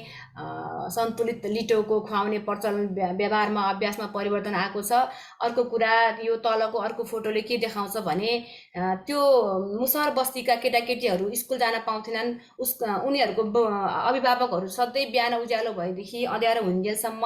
सन्तुलित लिटोको खुवाउने प्रचलन व्यवहारमा अभ्यासमा परिवर्तन आएको छ। अर्को कुरा यो तलको अर्को फोटोले के देखाउँछ भने त्यो मुसहर बस्तीका केटाकेटीहरू स्कुल जान पाउँथेनन्, उनीहरूको अभिभावकहरू सधैँ बिहान उज्यालो भएदेखि अँध्यारो हुन्जेलसम्म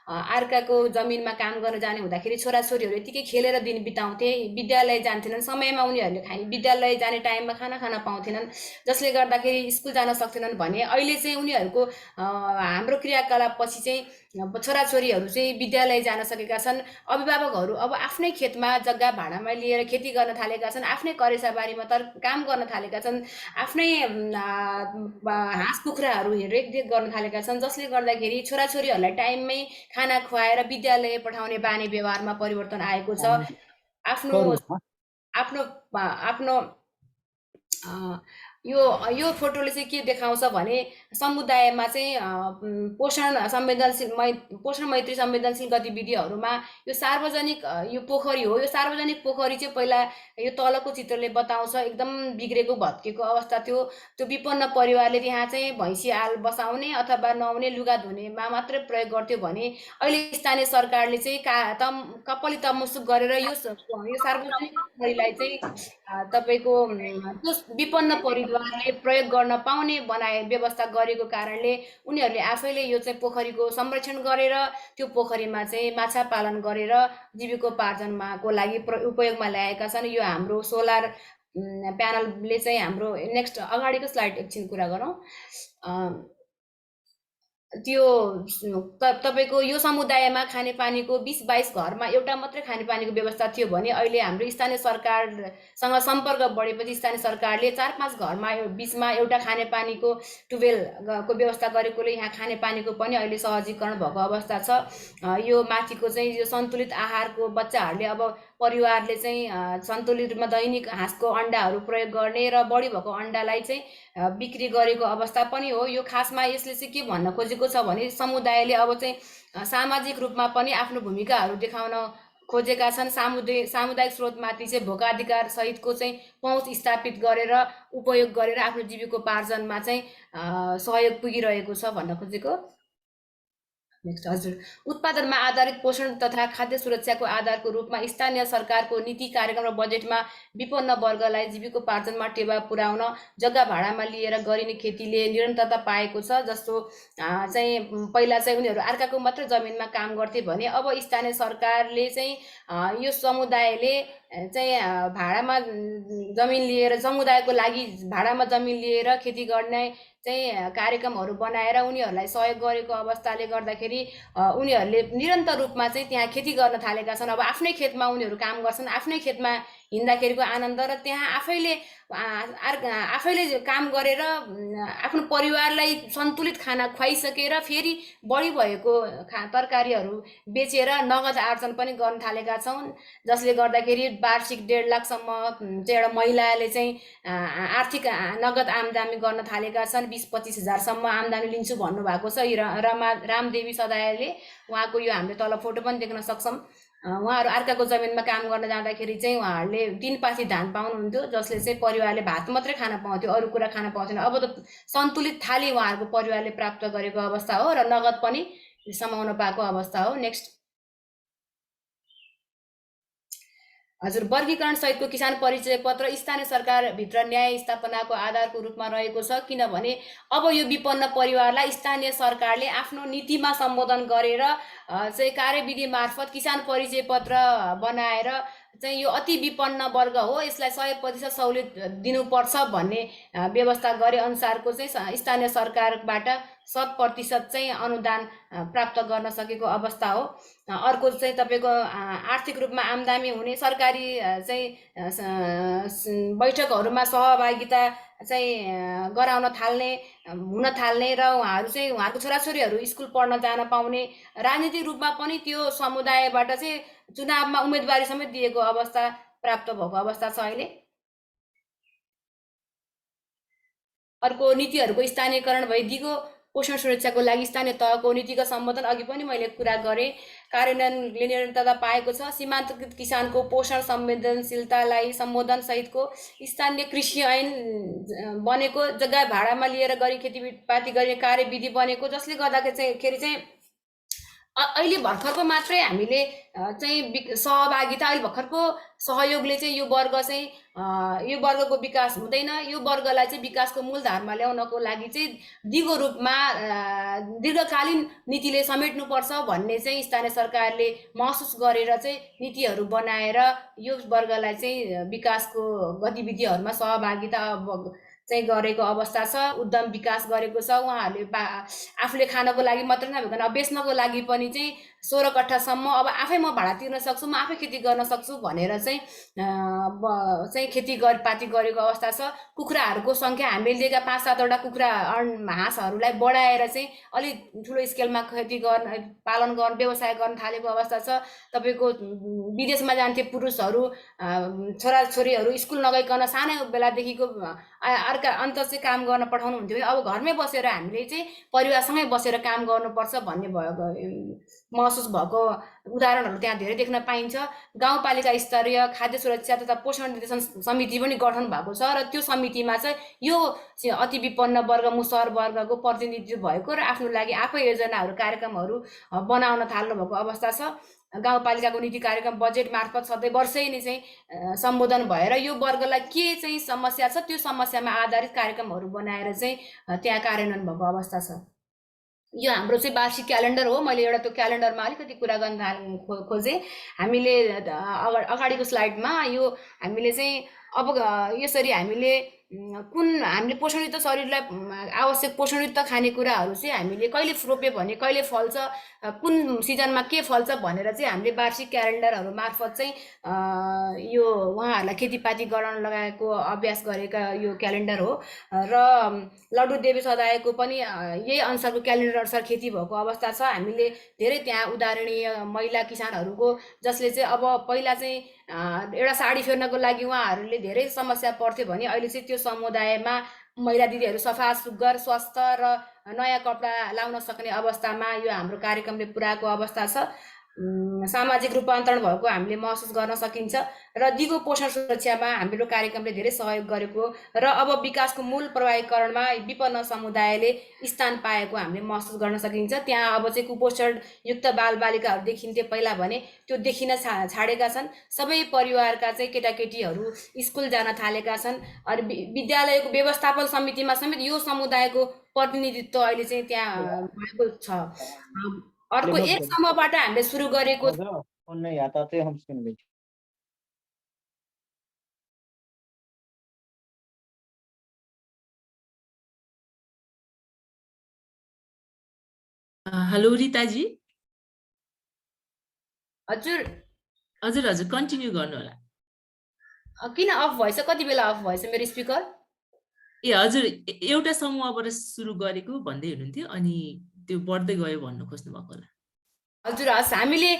अर्काको जमिनमा काम गर्न जाने हुँदाखेरि छोराछोरीहरू यतिकै खेलेर दिन बिताउँथे, विद्यालय जान्थेनन्, समयमा उनीहरूले विद्यालय जाने टाइममा खाना खान पाउँथेनन्, जसले गर्दाखेरि स्कुल जान सक्थेनन् भने अहिले चाहिँ उनीहरूको हाम्रो क्रियाकलाप पछि चाहिँ छोराछोरीहरू चाहिँ विद्यालय जान सकेका छन्। अभिभावकहरू अब आफ्नै खेतमा जग्गा भाडामा लिएर खेती गर्न थालेका छन्, आफ्नै करेसा बारीमा काम गर्न थालेका छन्, आफ्नै हाँस कुखुराहरू रेखदेख गर्न थालेका छन्, जसले गर्दाखेरि छोराछोरीहरूलाई टाइममै खाना खुवाएर विद्यालय पठाउने बानी व्यवहारमा परिवर्तन आएको छ। आफ्नो यो फोटोले चाहिँ के देखाउँछ भने समुदायमा चाहिँ पोषण मैत्री संवेदनशील गतिविधिहरूमा यो सार्वजनिक यो पोखरी हो। यो सार्वजनिक पोखरी चाहिँ पहिला यो तलको चित्रले बताउँछ एकदम बिग्रेको भत्केको अवस्था थियो। त्यो विपन्न परिवारले त्यहाँ चाहिँ भैँसी आल बसाउने अथवा नुहाउने लुगा धुनेमा मात्रै प्रयोग गर्थ्यो भने अहिले स्थानीय सरकारले चाहिँ कपली तमसुक गरेर यो सार्वजनिक पोखरीलाई चाहिँ तपाईँको त्यो विपन्न परिवार परिवारले प्रयोग गर्न पाउने व्यवस्था गरेको कारणले उनीहरूले आफैले यो चाहिँ पोखरीको संरक्षण गरेर त्यो पोखरीमा चाहिँ माछा पालन गरेर जीविकोपार्जनको लागि उपयोगमा ल्याएका छन्। यो हाम्रो सोलर प्यानलले चाहिँ हाम्रो नेक्स्ट अगाडिको स्लाइड एकछिन कुरा गरौँ। त्यो तपाईको यो समुदायमा खानेपानीको 20-22 घरमा एउटा मात्रै खानेपानीको व्यवस्था थियो भने अहिले हाम्रो स्थानीय सरकारसँग सम्पर्क बढेपछि स्थानीय सरकारले 4-5 घरमा बीचमा एउटा खानेपानीको ट्युबवेलको व्यवस्था गरेकोले यहाँ खानेपानीको पनि अहिले सहजीकरण भएको अवस्था छ। यो माथिको चाहिँ यो सन्तुलित आहारको बच्चाहरूले अब परिवारले चाहिँ सन्तुलित रूपमा दैनिक हाँसको अन्डाहरू प्रयोग गर्ने र बढी भएको अन्डालाई चाहिँ बिक्री गरेको अवस्था पनि हो। यो खासमा यसले चाहिँ के भन्न खोजेको छ भने समुदायले अब चाहिँ सामाजिक रूपमा पनि आफ्नो भूमिकाहरू देखाउन खोजेका छन्। सामुदायिक स्रोतमाथि चाहिँ भोकाधिकार सहितको चाहिँ पहुँच स्थापित गरेर उपयोग गरेर आफ्नो जीविकोपार्जनमा चाहिँ सहयोग पुगिरहेको छ भन्न खोजेको। नेक्स्ट हजुर, उत्पादनमा आधारित पोषण तथा खाद्य सुरक्षाको आधारको रूपमा स्थानीय सरकारको नीति कार्यक्रम र बजेटमा विपन्न वर्गलाई जीविकोपार्जनमा टेवा पुर्याउन जग्गा भाडामा लिएर गरिने खेतीले निरन्तरता पाएको छ। जस्तो चाहिँ पहिला चाहिँ उनीहरू अर्काको मात्र जमिनमा काम गर्थे भने अब स्थानीय सरकारले चाहिँ यो समुदायले चाहिँ भाडामा जमिन लिएर समुदायको लागि भाडामा जमिन लिएर खेती गर्ने चाहिँ कार्यक्रमहरू बनाएर उनीहरूलाई सहयोग गरेको अवस्थाले गर्दाखेरि उनीहरूले निरन्तर रूपमा चाहिँ त्यहाँ खेती गर्न थालेका छन्। अब आफ्नै खेतमा उनीहरू काम गर्छन्, आफ्नै खेतमा हिँड्दाखेरिको आनन्द र त्यहाँ आफैले काम गरेर आफ्नो परिवारलाई सन्तुलित खाना खुवाइसकेर फेरि बढी भएको तरकारीहरू बेचेर नगद आर्जन पनि गर्न थालेका छन्। जसले गर्दाखेरि वार्षिक 1.5 लाखसम्म चाहिँ एउटा महिलाले चाहिँ आर्थिक नगद आम्दानी गर्न थालेका छन्। 20-25 हजारसम्म आम्दानी लिन्छु भन्नुभएको छ रामदेवी सदायले। उहाँको यो हामीले तल फोटो पनि देख्न सक्छौँ। उहाँहरू अर्काको जमिनमा काम गर्न जाँदाखेरि चाहिँ उहाँहरूले 3 पाथी धान पाउनुहुन्थ्यो, जसले चाहिँ परिवारले भात मात्रै खान पाउँथ्यो, अरू कुरा खान पाउँथेन। अब त सन्तुलित थाली उहाँहरूको परिवारले प्राप्त गरेको अवस्था हो र नगद पनि समाउन पाएको अवस्था हो। नेक्स्ट हजुर, वर्गीकरण सहितको किसान परिचय पत्र स्थानीय सरकारभित्र न्याय स्थापनाको आधारको रूपमा रहेको छ। किनभने अब यो विपन्न परिवारलाई स्थानीय सरकारले आफ्नो नीतिमा सम्बोधन गरेर चाहिँ कार्यविधि मार्फत किसान परिचय पत्र बनाएर चाहिँ यो अति विपन्न वर्ग हो, यसलाई 100% सहुलियत दिनुपर्छ भन्ने व्यवस्था गरे अनुसारको चाहिँ स्थानीय सरकारबाट 100% चाहिँ अनुदान प्राप्त गर्न सकेको अवस्था हो। अर्को चाहिँ तपाईँको आर्थिक रूपमा आम्दानी हुने सरकारी चाहिँ बैठकहरूमा सहभागिता चाहिँ गराउन हुन थाल्ने र उहाँहरू चाहिँ उहाँहरूको छोराछोरीहरू स्कुल पढ्न जान पाउने, राजनीतिक रूपमा पनि त्यो समुदायबाट चाहिँ चुनावमा उम्मेदवारी समेत दिएको अवस्था प्राप्त भएको अवस्था छ अहिले। अर्को नीतिहरूको स्थानीयकरण भइदिएको पोषण सुरक्षाको लागि स्थानीय तहको नीतिगत सम्बोधन अघि पनि मैले कुरा गरेँ, कार्यान्वयनले निरन्तरता पाएको छ। सीमान्तकृत किसानको पोषण संवेदनशीलतालाई सम्बोधन सहितको स्थानीय कृषि ऐन बनेको, जग्गा भाडामा लिएर गरी खेतीपाती गर्ने कार्यविधि बनेको, जसले गर्दाखेरि चाहिँ अहिले भर्खरको मात्रै हामीले चाहिँ सहभागिता, अहिले भर्खरको सहयोगले चाहिँ यो वर्गको विकास हुँदैन। यो वर्गलाई चाहिँ विकासको मूलधारमा ल्याउनको लागि चाहिँ दिगो रूपमा दीर्घकालीन नीतिले समेट्नुपर्छ भन्ने चाहिँ स्थानीय सरकारले महसुस गरेर चाहिँ नीतिहरू बनाएर यो वर्गलाई चाहिँ विकासको गतिविधिहरूमा सहभागिता चाहिँ गरेको अवस्था छ। उद्यम विकास गरेको छ। उहाँहरूले आफूले खानको लागि मात्र नभइकन बेच्नको लागि पनि चाहिँ 16 कट्ठासम्म अब आफै म भाडा तिर्न सक्छु, म आफै खेती गर्न सक्छु भनेर चाहिँ खेतीपाती गरेको अवस्था छ। कुखुराहरूको सङ्ख्या हामीले दिएका 5-7वटा कुखुरा हाँसहरूलाई बढाएर चाहिँ अलि ठुलो स्केलमा खेती पालन गर्न व्यवसाय गर्न थालेको अवस्था छ। तपाईँको विदेशमा जान्थे पुरुषहरू, छोराछोरीहरू स्कुल नगइकन सानै बेलादेखिको अन्त चाहिँ काम गर्न पठाउनु हुन्थ्यो। अब घरमै बसेर हामीले चाहिँ परिवारसँगै बसेर काम गर्नुपर्छ भन्ने महसुस महसुस भएको उदाहरणहरू त्यहाँ धेरै देख्न पाइन्छ। गाउँपालिका स्तरीय खाद्य सुरक्षा तथा पोषण निर्देशन समिति पनि गठन भएको छ र त्यो समितिमा चाहिँ यो अति विपन्न वर्ग मुसहर वर्गको प्रतिनिधित्व भएको र आफ्नो लागि आफै योजनाहरू कार्यक्रमहरू बनाउन थाल्नु भएको अवस्था छ। गाउँपालिकाको नीति कार्यक्रम बजेट मार्फत सधैँ वर्षै नै चाहिँ सम्बोधन भएर यो वर्गलाई के चाहिँ समस्या छ त्यो समस्यामा आधारित कार्यक्रमहरू बनाएर चाहिँ त्यहाँ कार्यान्वयन भएको अवस्था छ। यो हाम्रो चाहिँ वार्षिक क्यालेन्डर हो। मैले एउटा त्यो क्यालेन्डरमा अलिकति कुरा गर्न खोजेँ। हामीले अगाडिको स्लाइडमा यो हामीले चाहिँ अब यसरी हामीले हामीले पोषणयुक्त शरीरलाई आवश्यक पोषणयुक्त खानेकुराहरू चाहिँ हामीले कहिले रोप्यो भने कहिले फल्छ, कुन सिजनमा के फल्छ भनेर चाहिँ हामीले वार्षिक क्यालेन्डरहरू मार्फत चाहिँ यो उहाँहरूलाई खेतीपाती गराउन लगाएको अभ्यास गरेका यो क्यालेन्डर हो। र लड्डु देवी सदायको पनि यही अनुसारको क्यालेन्डर अनुसार खेती भएको अवस्था छ। हामीले धेरै त्यहाँ उदाहरणीय महिला किसानहरूको जसले चाहिँ अब पहिला चाहिँ एउटा साडी फेर्नको लागि उहाँहरूले धेरै समस्या पर्थ्यो भने अहिले चाहिँ त्यो समुदायमा महिला दिदीहरू सफा सुग्घर स्वस्थ र नयाँ कपडा लाउन सक्ने अवस्थामा यो हाम्रो कार्यक्रमले पुर्याएको अवस्था छ। सामाजिक रूपान्तरण भएको हामीले महसुस गर्न सकिन्छ र दिगो पोषण सुरक्षामा हाम्रो कार्यक्रमले धेरै सहयोग गरेको र अब विकासको मूल प्रभावीकरणमा विपन्न समुदायले स्थान पाएको हामीले महसुस गर्न सकिन्छ। त्यहाँ अब चाहिँ कुपोषण युक्त बालबालिकाहरू देखिन्थे पहिला भने त्यो देखिन छाडेका छन्। सबै परिवारका चाहिँ केटाकेटीहरू स्कुल जान थालेका छन्। अनि विद्यालयको व्यवस्थापन समितिमा समेत यो समुदायको प्रतिनिधित्व अहिले चाहिँ त्यहाँ भएको छ। अर्को एक समूहबाट हामीले सुरु गरेको
हेलो रिताजी।
हजुर
हजुर हजुर कन्टिन्यू गर्नु होला।
किन अफ भएछ? कति बेला अफ भएछ मेरो स्पिकर?
ए हजुर एउटा समूहबाट सुरु गरेको भन्दै हुनुहुन्थ्यो अनि त्यो बढ्दै गयो भन्नु खोज्नु भएको होला।
हजुर हस्, हामीले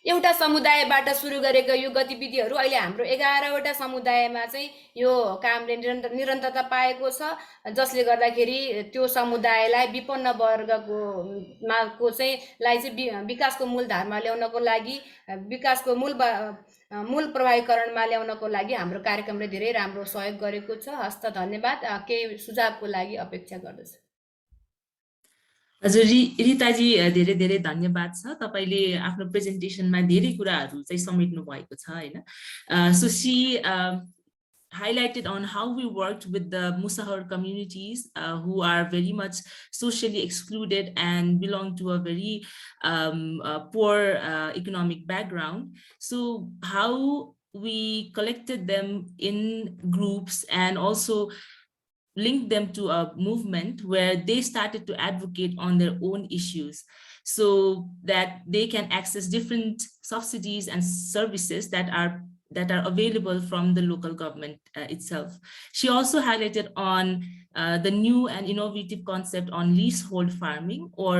एउटा समुदायबाट सुरु गरेको यो गतिविधिहरू अहिले हाम्रो 11वटा समुदायमा चाहिँ यो कामले निरन्तरता पाएको छ, जसले गर्दाखेरि त्यो समुदायलाई विपन्न वर्गको चाहिँ विकासको मूलधारमा ल्याउनको लागि विकासको मूल प्रभावीकरणमा ल्याउनको लागि हाम्रो कार्यक्रमले धेरै राम्रो सहयोग गरेको छ। हस्त धन्यवाद। केही सुझावको लागि अपेक्षा गर्दछु।
हजुर रिताजी धेरै धेरै धन्यवाद छ। तपाईँले आफ्नो प्रेजेन्टेसनमा धेरै कुराहरू चाहिँ समेट्नु भएको छ हैन। So she highlighted on how we worked with the Musahar communities who are very much socially excluded and belong to a very poor economic background. So how we collected them in groups and also linked them to a movement where they started to advocate on their own issues so that they can access different subsidies and services that are available from the local government itself. She also highlighted on the new and innovative concept on leasehold farming or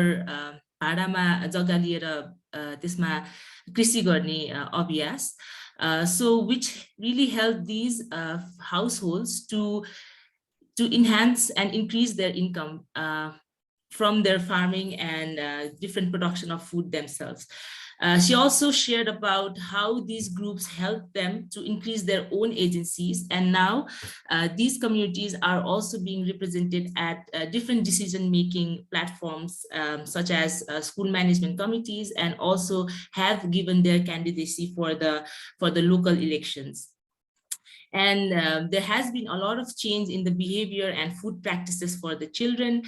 भाडामा जग्गा लिएर त्यसमा कृषि गर्ने अभ्यास, so which really helped these households to enhance and increase their income from their farming and different production of food themselves. She also shared about how these groups help them to increase their own agencies, and now these communities are also being represented at different decision-making platforms such as school management committees, and also have given their candidacy for the local elections. And there has been a lot of change in the behavior and food practices for the children.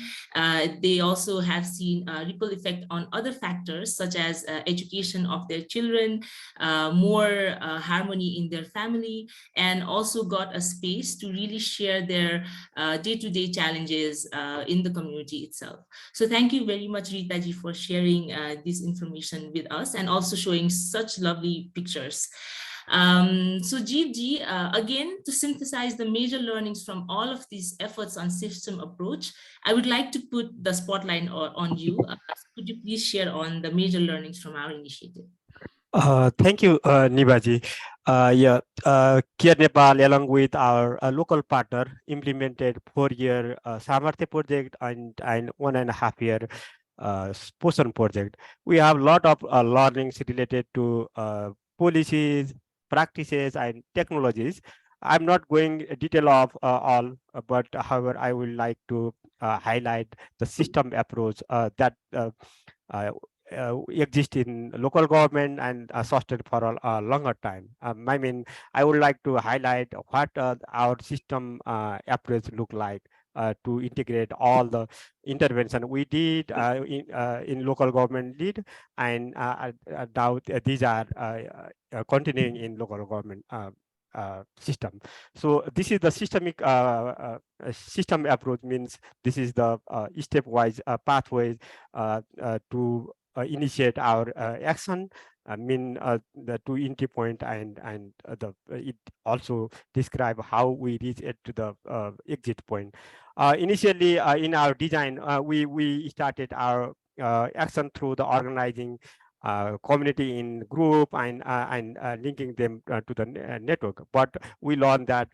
They also have seen a ripple effect on other factors such as education of their children, more harmony in their family, and also got a space to really share their day-to-day challenges in the community itself. So thank you very much, Ritaji, for sharing this information with us and also showing such lovely pictures. So Jeevji, again, to synthesize the major learnings from all of these efforts on system approach, I would like to put the spotlight on you. Could you please share on the major learnings from our initiative?
Thank you, Nibaji. Care Nepal, along with our local partner, implemented 4-year Samarthya project and 1.5-year Potion project. We have a lot of learnings related to policies, practices, and technologies. I'm not going detail of all, but however, I would like to highlight the system approach that uh, exist in local government and sustained for a longer time. I mean, I would like to highlight what our system approach look like to integrate all the intervention we did in local government did, and now these are continuing in local government system. So this is the systemic system approach, means this is the stepwise pathways to initiate our action. I mean, the two entry point and it also describe how we reach it to the exit point. Initially, in our design, we started our action through the organizing community in group and linking them to the network. But we learned that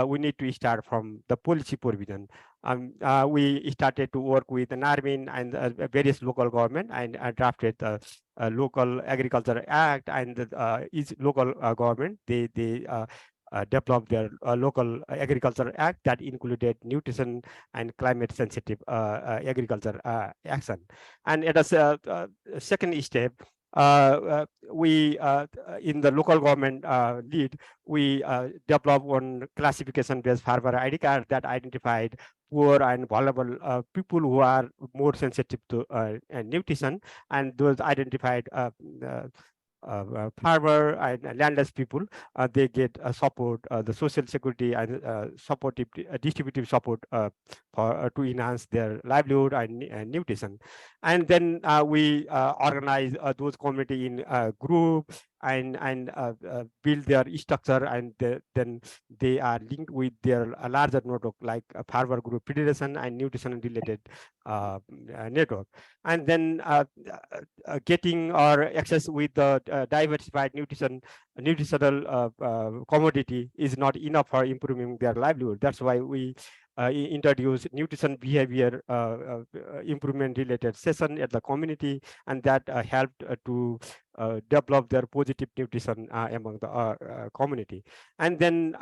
we need to start from the policy provision. We started to work with the NARMIN and various local government and drafted the local agriculture act, and each local government they developed their local agriculture act that included nutrition and climate sensitive agriculture action. And it is a second step. We in the local government lead, we developed one classification based farmer ID card that identified poor and vulnerable people who are more sensitive to nutrition, and those identified farmer and landless people, they get support, the social security and supportive distributive support for to enhance their livelihood and nutrition. And then we organize those community in group and build their structure, and then they are linked with their larger network like farmer group federation and nutrition related network. And then getting or access with the diversified nutritional commodity is not enough for improving their livelihood. That's why we introduce nutrition behavior improvement related session at the community, and that helped to develop their positive nutrition among the community. And then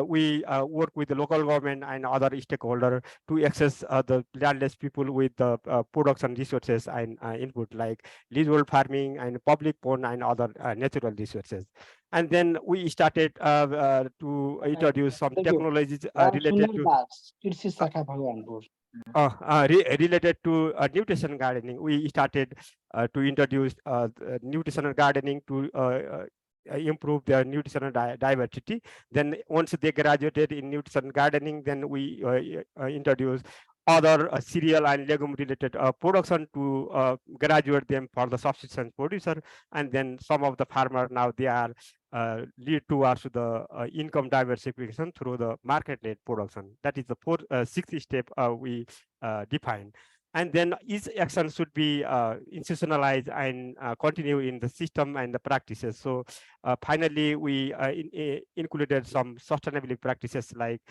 we work with the local government and other stakeholders to access the landless people with the production resources and input like leasehold farming and public pond and other natural resources. And then we started to introduce some
Thank you.
technologies related to related to nutrition gardening. We started to introduce nutritional gardening to improve their nutritional diversity. Then once they graduated in nutrition gardening, then we introduce other cereal and legume related production to graduate them for the subsistence producer. And then some of the farmers now they are lead towards the income diversification through the market-led production. That is the sixth step we define. And then each action should be institutionalized and continue in the system and the practices. So finally, we included some sustainability practices like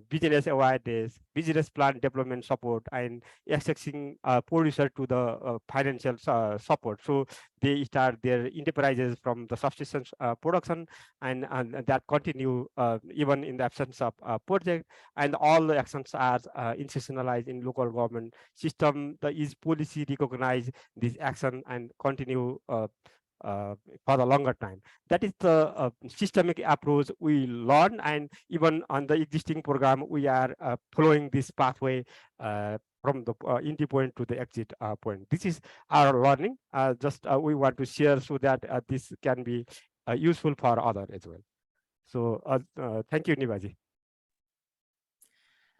business awareness, business plan development support, and accessing producer to the financial support. So they start their enterprises from the subsistence production, and that continue even in the absence of project. And all the actions are institutionalized in local government system. The each policy recognize this action and continue for a longer time. That is the systemic approach we learn, and even on the existing program, we are following this pathway from the entry point to the exit point. This is our learning. Just we want to share so that this can be useful for others as well. So thank you, Nivaji.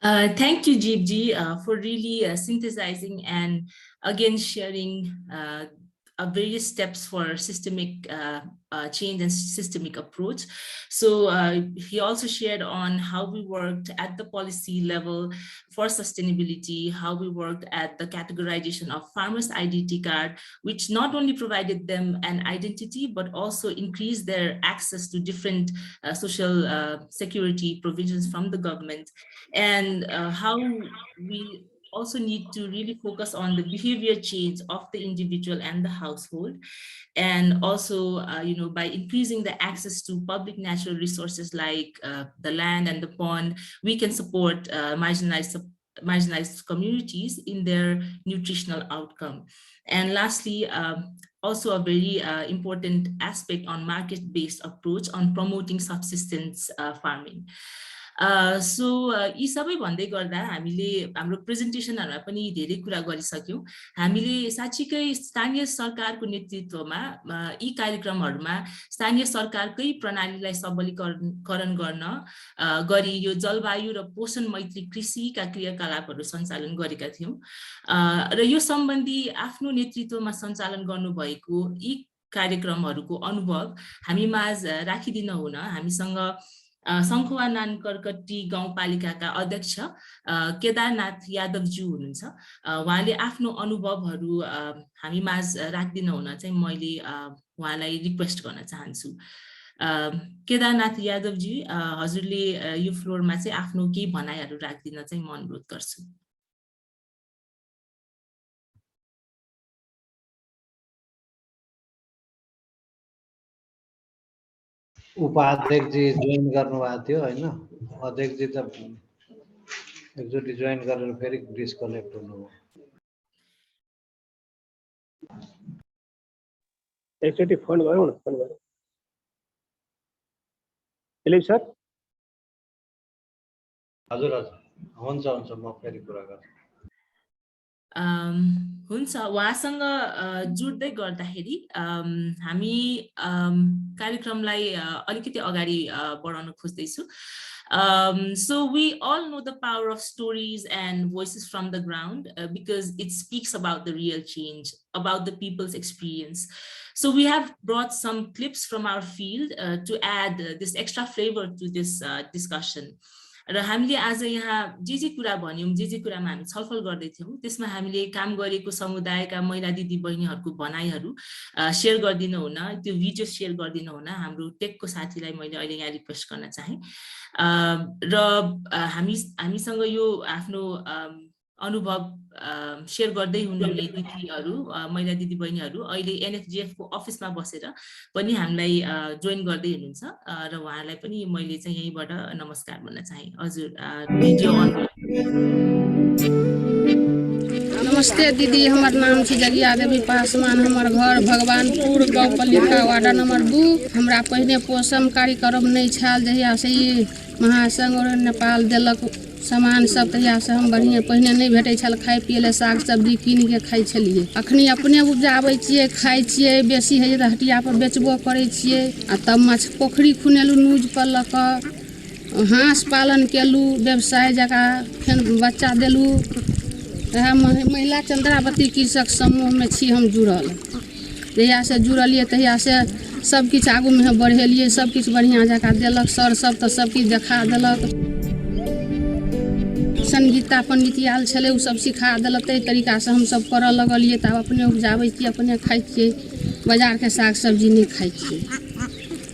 Thank you, Jeevji, for really synthesizing and again sharing various steps for systemic change and systemic approach. So he also shared on how we worked at the policy level for sustainability, how we worked at the categorization of farmers' identity card, which not only provided them an identity, but also increased their access to different social security provisions from the government, and how we also need to really focus on the behavior change of the individual and the household. And also, by increasing the access to public natural resources like the land and the pond, we can support marginalized communities in their nutritional outcome. And lastly, also a very important aspect on market-based approach on promoting subsistence farming. So यी सबै भन्दै गर्दा हामीले हाम्रो प्रेजेन्टेसनहरुमा पनि धेरै कुरा गरिसक्यौं। हामीले साच्चीकै स्थानीय सरकारको नेतृत्वमा यी कार्यक्रमहरुमा स्थानीय सरकारकै प्रणालीलाई सबलीकरण गर्न गरी यो जलवायु र पोषण मैत्री कृषिका क्रियाकलापहरु सञ्चालन गरेका थियौं। र यो सम्बन्धी आफ्नो नेतृत्वमा सञ्चालन गर्नुभएको यी कार्यक्रमहरुको अनुभव हामी माझ राखिदिन हुन हामीसँग शङ्खुवा नानकर्कटी गाउँपालिकाका अध्यक्ष केदारनाथ यादवज्यू हुनुहुन्छ। उहाँले आफ्नो अनुभवहरू हामी माझ राख्दिन हुन चाहिँ मैले उहाँलाई रिक्वेस्ट गर्न चाहन्छु। केदारनाथ यादवजी, हजुरले यो फ्लोरमा चाहिँ आफ्नो केही भनाइहरू राख्दिन चाहिँ म अनुरोध गर्छु।
उपाध्यक्ष जी जोइन गर्नुभएको थियो हैन? अध्यक्ष जी त एकचोटि जोइन गरेर फेरि डिस्कनेक्ट हुनुभयो।
एकचोटि फोन गरौँ न, फोन गरौँ। दिलीप सर?
हजुर हजुर, हुन्छ हुन्छ, म फेरि कुरा गर्छु।
हुन्छ, उहाँसँग जुट्दै गर्दाखेरि हामी कार्यक्रमलाई अलिकति अगाडि बढाउन खोज्दैछु। So we all know the power of stories and voices from the ground because it speaks about the real change, about the people's experience. So we have brought some clips from our field to add this extra flavor to this discussion. र हामीले आज यहाँ जे कुरा भन्यौं, जे कुरामा हामी छलफल गर्दै थियौं, त्यसमा हामीले काम गरेको समुदायका महिला दिदी बहिनीहरुको भनाइहरु शेयर गर्दिन हुन, त्यो भिडियो शेयर गर्दिन हुन हाम्रो टेकको साथीलाई मैले अहिले यहाँ रिक्वेस्ट गर्न चाहे। र हामीसँग यो आफ्नो अनुभव शेयर गर्दै हुनुहुने दिदीहरु, महिला दिदी बहिनीहरु अहिले एनएफजीएफ को अफिसमा बसेर पनि हामीलाई जोइन गर्दै हुनुहुन्छ र उहाँलाई पनि मैले चाहिँ यहीबाट नमस्कार भन्न चाहे। हजुर, भिडियो अन।
नमस्ते दीदी, हमार नाम छी जगिया देवी पासवान, हमार घर भगवानपुर गाउँपालिका वार्ड नंबर 2। हमरा पहिने पोषण कार्यक्रम नहीं छाल, जहिया से महासंघ और नेपाल देलक सामान सब, तहिया से हम बढ़िया पहिने नहीं भेटे छल। खाए पिए ले साग सब्जी कीन के खाई छलिए, अखनी अपने उपजाबै छिए, खाई छिए, बेसी है त हटिया पर बेचबो करै छिए। आ तब माछ पोखरी खुनेलु, न्यूज पर लक हाँस पालन केलु, व्यवसाय जका फेन बच्चा देलु। महिला चंद्रावती कृषक समूह में छी हम जुड़ल। जहिया से जुड़लिए तहिया से सब किछ आगू में बढ़ेलिए, सब किछ बढ़िया जका देलक सर सब, तो सब किछ देखा देलक। संगीता पंडित आयल छले, उ सब सिखा देलक। तै तरीका से हम सब करऽ लगलिए, तब अपने उपजाबै छिए, अपने खाइ छिए, बाजार के साग सब्जी नहीं खाइ छिए।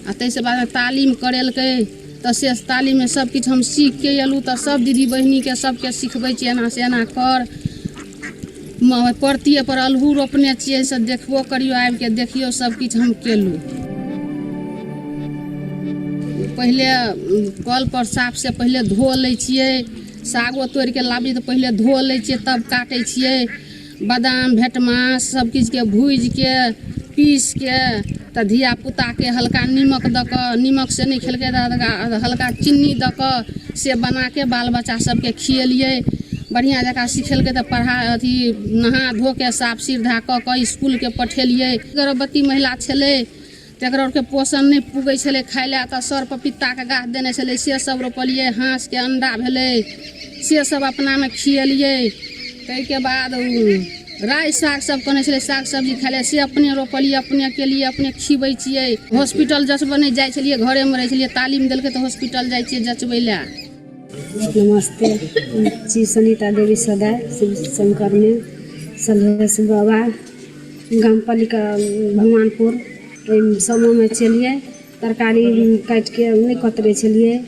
आ तै से बाद में तालीम करेलकै, तो से तालीम में सब किछ हम सीख के एलू, तो सब दीदी बहिनी के सबके सिखबै छिए, एना से एना कर। परतिए पर अल्हू रोपने छिए, से देखबो करियो, आबि के देखियो, सब किछ हम केलू। पहले कल पर साफ से पहले धो लै छिए, सागो तोड़ के लाबी तो पहले धो लै छिए, तब काटे छिए। बादाम भेटमास सब किछ के भूज के पीस के, तो धिया पुता के हल्का नीमक द क, नीमक से नहीं खेलके हल्का चीनी द क से बना के बाल बच्चा सबके खिएलिए। बढ़िया जगह सिखेलकै, तो पढ़ा अथी नहा धो के साफ सीधा क स्कूल के पठेलिए। गर्भवती महिला छले, तकरा के पोषण नहीं पुगे छले खाय ले, तो सर पपीता के गाछ देने छले, से सब रोपलिए। हाँस के अंडा भेले, से सब अपना में खिएलिए। तै के बाद राई साग सब कने छले, साग सब्जी खाय ले, से अपने रोपलिए, अपने के लिए अपने खिबै छिए। हॉस्पिटल जचबे नहीं जाय छलिए, घरे में रह छलिए। तालीम देलकै तो हॉस्पिटल जाय छिए जचबै ले।
नमस्ते, जी सुनीता देवी सदा शिव शंकर में सलहेश बाबा गामपालिका भगवानपुर समूह में चलिए। तरकारी काट के नहीं कतरे छलिए,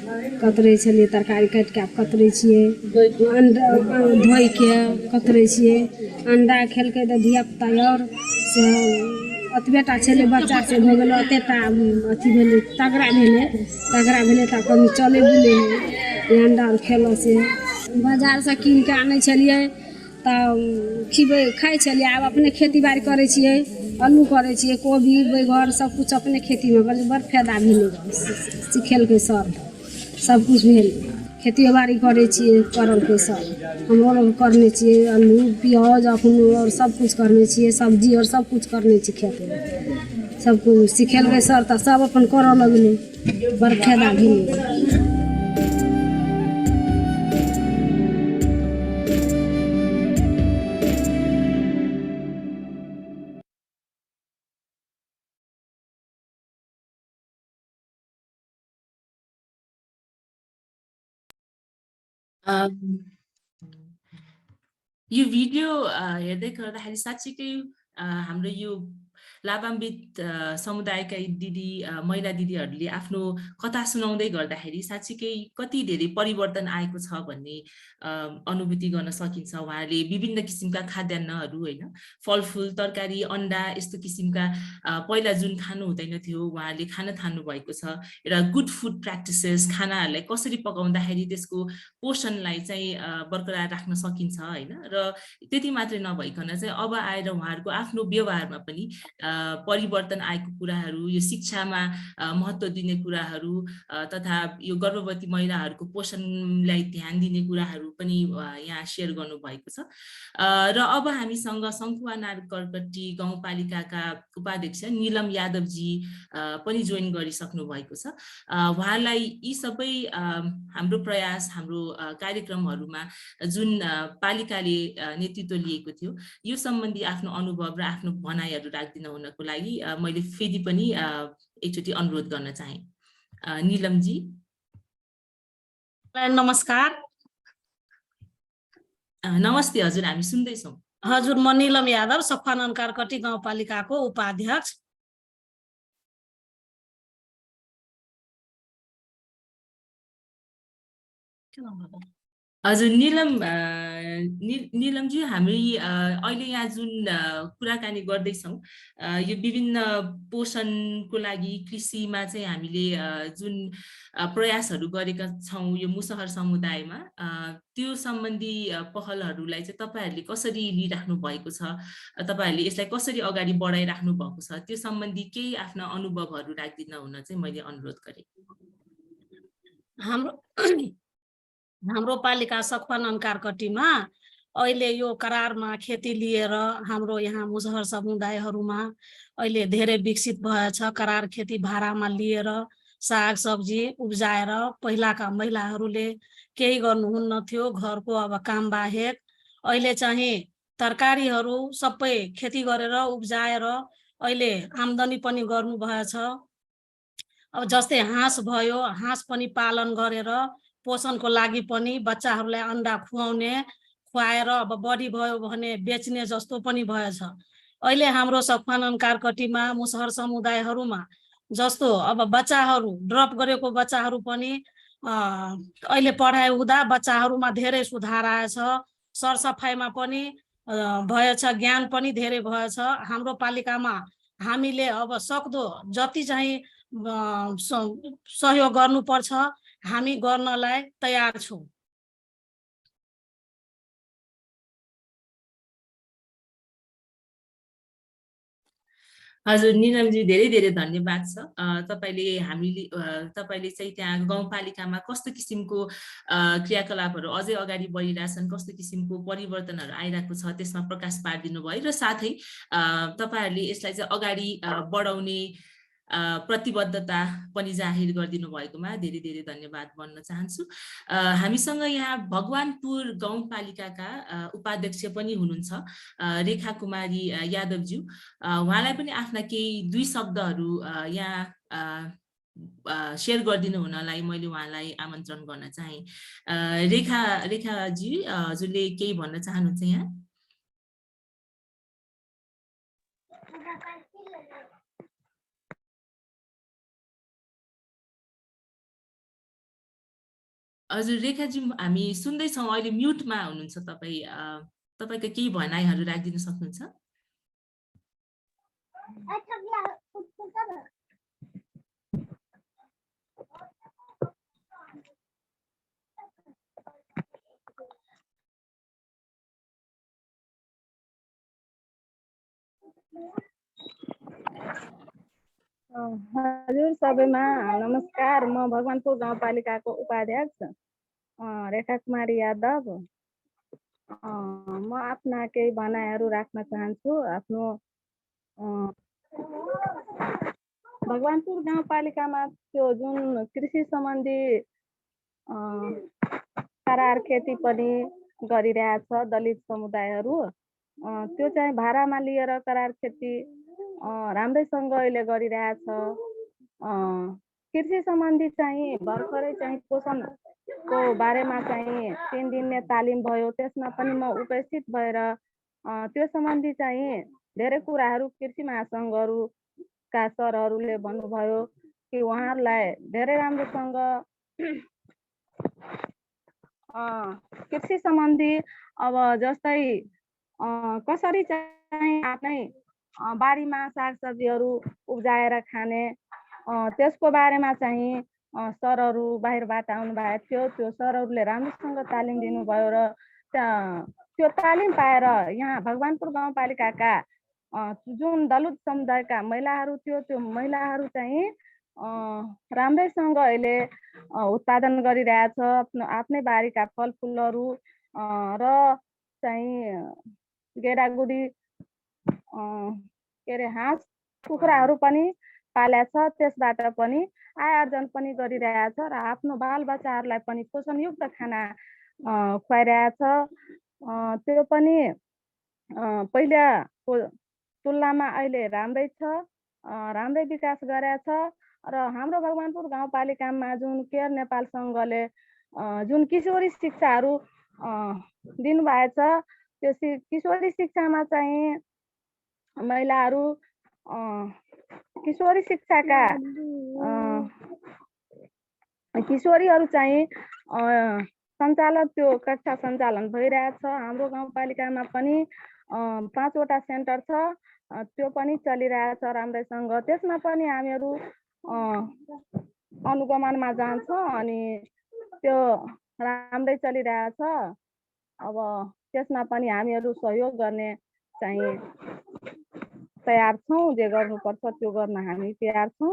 कतरै छलियै तरकारी काटि के कतरै छियै अंडा धोइ के कतरै छियै अंडा खेलकै तऽ धिया पुता और से अतबेटा छलै बच्चा से भऽ गेलै अतेटा अथी भेलै तगड़ा भेलै तऽ कनि चलै बुलै अंडा खेलऽ से बाजार से कीन के आनै छलियै तऽ खाइ छलियै आब अपने खेती बाड़ी करै छियै आलू करै छियै कोबी बैगन सब कुछ अपने खेती में बड़ फायदा भेलै सिखेलकै सर सब कुछ भेल खेती बाड़ी करै छियै करलकै सर हमरो लोग करने छियै आलू प्याज अपनो और सब कुछ करने छियै सब्जी और सब कुछ करने छियै खेत में सब कुछ सिखेलकै सर तऽ सब अपन करऽ लगलै बड़ फायदा भेलै
यो भिडियो हेर्दै गर्दाखेरि साँच्चीकै हाम्रो यो लाभान्वित समुदायका दिदी महिला दिदीहरूले आफ्नो कथा सुनाउँदै गर्दाखेरि साँच्चीकै कति धेरै परिवर्तन आएको छ भन्ने अनुभूति गर्न सकिन्छ उहाँहरूले विभिन्न किसिमका खाद्यान्नहरू होइन फलफुल तरकारी अन्डा यस्तो किसिमका पहिला जुन खानु हुँदैन थियो उहाँहरूले खान थाल्नु भएको छ एउटा गुड फुड प्र्याक्टिसेस खानाहरूलाई कसरी पकाउँदाखेरि त्यसको पोषणलाई चाहिँ बरकरार राख्न सकिन्छ होइन र त्यति मात्रै नभइकन चाहिँ अब आएर उहाँहरूको आफ्नो व्यवहारमा पनि परिवर्तन आएको कुराहरू यो शिक्षामा महत्त्व दिने कुराहरू तथा यो गर्भवती महिलाहरूको पोषणलाई ध्यान दिने कुराहरू पनि यहाँ सेयर गर्नुभएको छ र अब हामीसँग सङ्खुवा नारकर्कटी गाउँपालिकाका उपाध्यक्ष निलम यादवजी पनि जोइन गरिसक्नु भएको छ उहाँलाई यी सबै हाम्रो प्रयास हाम्रो कार्यक्रमहरूमा जुन पालिकाले नेतृत्व लिएको थियो यो सम्बन्धी आफ्नो अनुभव र आफ्नो भनाइहरू राख्दिन हुनको लागि मैले फेरि पनि एकचोटि अनुरोध गर्न चाहे निलमजी
नमस्कार
नमस्ते हजुर हामी सुन्दैछौँ
हजुर म निलम यादव सखुवा नारकर्कटी गाउँपालिकाको उपाध्यक्ष
हजुर निलमजी हामी अहिले यहाँ जुन कुराकानी गर्दैछौँ यो विभिन्न पोषणको लागि कृषिमा चाहिँ हामीले जुन प्रयासहरू गरेका छौँ यो मुसहर समुदायमा त्यो सम्बन्धी पहलहरूलाई चाहिँ तपाईँहरूले कसरी लिइराख्नु भएको छ तपाईँहरूले यसलाई कसरी अगाडि बढाइराख्नु भएको छ त्यो सम्बन्धी केही आफ्ना अनुभवहरू राख्दिन हुन चाहिँ मैले अनुरोध गरेँ
हाम्रो पालिका सखुवा नारकर्कटीमा अहिले यो करारमा खेती लिएर हाम्रो यहाँ मुसहर समुदायहरूमा अहिले धेरै विकसित भएछ करार खेती भाडामा लिएर साग सब्जी उब्जाएर पहिलाका महिलाहरूले केही गर्नुहुन्न थियो घरको अब काम बाहेक अहिले चाहिँ तरकारीहरू सबै खेती गरेर उब्जाएर अहिले आम्दानी पनि गर्नु भएछ अब जस्तै हाँस भयो हाँस पनि पालन गरेर पोषणको लागि पनि बच्चाहरूलाई अन्डा खुवाएर अब बढी भयो भने बेच्ने जस्तो पनि भएछ अहिले हाम्रो सखुवा नारकर्कटीमा मुसहर समुदायहरूमा जस्तो अब बच्चाहरू ड्रप गरेको बच्चाहरू पनि अहिले पढाइ हुँदा बच्चाहरूमा धेरै सुधार आएछ सरसफाइमा पनि भएछ ज्ञान पनि धेरै भएछ हाम्रो पालिकामा हामीले अब सक्दो जति चाहिँ सहयोग गर्नुपर्छ हामी गर्नलाई तयार छौँ
हजुर निलमजी धेरै धेरै धन्यवाद छ तपाईँले चाहिँ त्यहाँ गाउँपालिकामा कस्तो किसिमको क्रियाकलापहरू अझै अगाडि बढिरहेछन् कस्तो किसिमको परिवर्तनहरू आइरहेको छ त्यसमा प्रकाश पारिदिनु भयो र साथै तपाईँहरूले यसलाई चाहिँ अगाडि बढाउने प्रतिबद्धता पनि जाहेर गरिदिनु भएकोमा धेरै धेरै धन्यवाद भन्न चाहन्छु हामीसँग यहाँ भगवानपुर गाउँपालिकाका उपाध्यक्ष पनि हुनुहुन्छ रेखा कुमारी यादवज्यू उहाँलाई पनि आफ्ना केही दुई शब्दहरू यहाँ सेयर गरिदिनु हुनलाई मैले उहाँलाई आमन्त्रण गर्न चाहे रेखाजी हजुरले केही भन्न चाहनुहुन्छ यहाँ हजुर रेखाजी हामी सुन्दैछौँ, अहिले म्युटमा हुनुहुन्छ तपाईँ। तपाईँको केही भनाइहरू राखिदिन सक्नुहुन्छ?
हजुर सबैमा नमस्कार। म भगवानपुर गाउँपालिकाको उपाध्यक्ष रेखा कुमारी यादव। म आफ्ना केही भनाइहरू राख्न चाहन्छु। आफ्नो भगवानपुर गाउँपालिकामा त्यो जुन कृषि सम्बन्धी करार खेती पनि गरिरहेछ दलित समुदायहरू, त्यो चाहिँ भाडामा लिएर करार खेती राम्रैसँग अहिले गरिरहेछ। कृषि सम्बन्धी चाहिँ भर्खरै चाहिँ पोषणको बारेमा चाहिँ 3 दिने तालिम भयो, त्यसमा पनि म उपस्थित भएर त्यो सम्बन्धी चाहिँ धेरै कुराहरू कृषि महासङ्घहरूका सरहरूले भन्नुभयो कि उहाँहरूलाई धेरै राम्रोसँग कृषि सम्बन्धी अब जस्तै कसरी चाहिँ आफ्नै बारीमा सागसब्जीहरू उब्जाएर खाने, त्यसको बारेमा चाहिँ सरहरू बाहिरबाट आउनुभएको थियो। त्यो सरहरूले राम्रोसँग तालिम दिनुभयो र त्यो तालिम पाएर यहाँ भगवानपुर गाउँपालिकाका जुन दलित समुदायका महिलाहरू थियो, त्यो महिलाहरू चाहिँ राम्रैसँग अहिले उत्पादन गरिरहेछ आफ्नै बारीका फलफुलहरू र चाहिँ गेडागुडी के अरे हाँस कुखुराहरू पनि पालेछ, त्यसबाट पनि आय आर्जन पनि गरिरहेछ र आफ्नो बालबच्चाहरूलाई पनि पोषणयुक्त खाना खुवाइरहेछ। त्यो पनि पहिलाको तुलनामा अहिले राम्रै छ, राम्रै विकास गरेछ र हाम्रो भगवानपुर गाउँपालिकामा जुन केयर नेपाल सङ्घले जुन किशोरी शिक्षाहरू दिनुभएछ, त्यो किशोरी शिक्षामा चाहिँ महिलाहरू किशोरी शिक्षाका किशोरीहरू चाहिँ सञ्चालन, त्यो कक्षा सञ्चालन भइरहेछ। हाम्रो गाउँपालिकामा पनि 5 वटा सेन्टर छ, त्यो पनि चलिरहेछ राम्रैसँग। त्यसमा पनि हामीहरू अनुगमनमा जान्छौँ अनि त्यो राम्रै चलिरहेछ। अब त्यसमा पनि हामीहरू सहयोग गर्ने चाहिँ तयार छौँ, जे गर्नुपर्छ त्यो गर्न हामी तयार छौँ।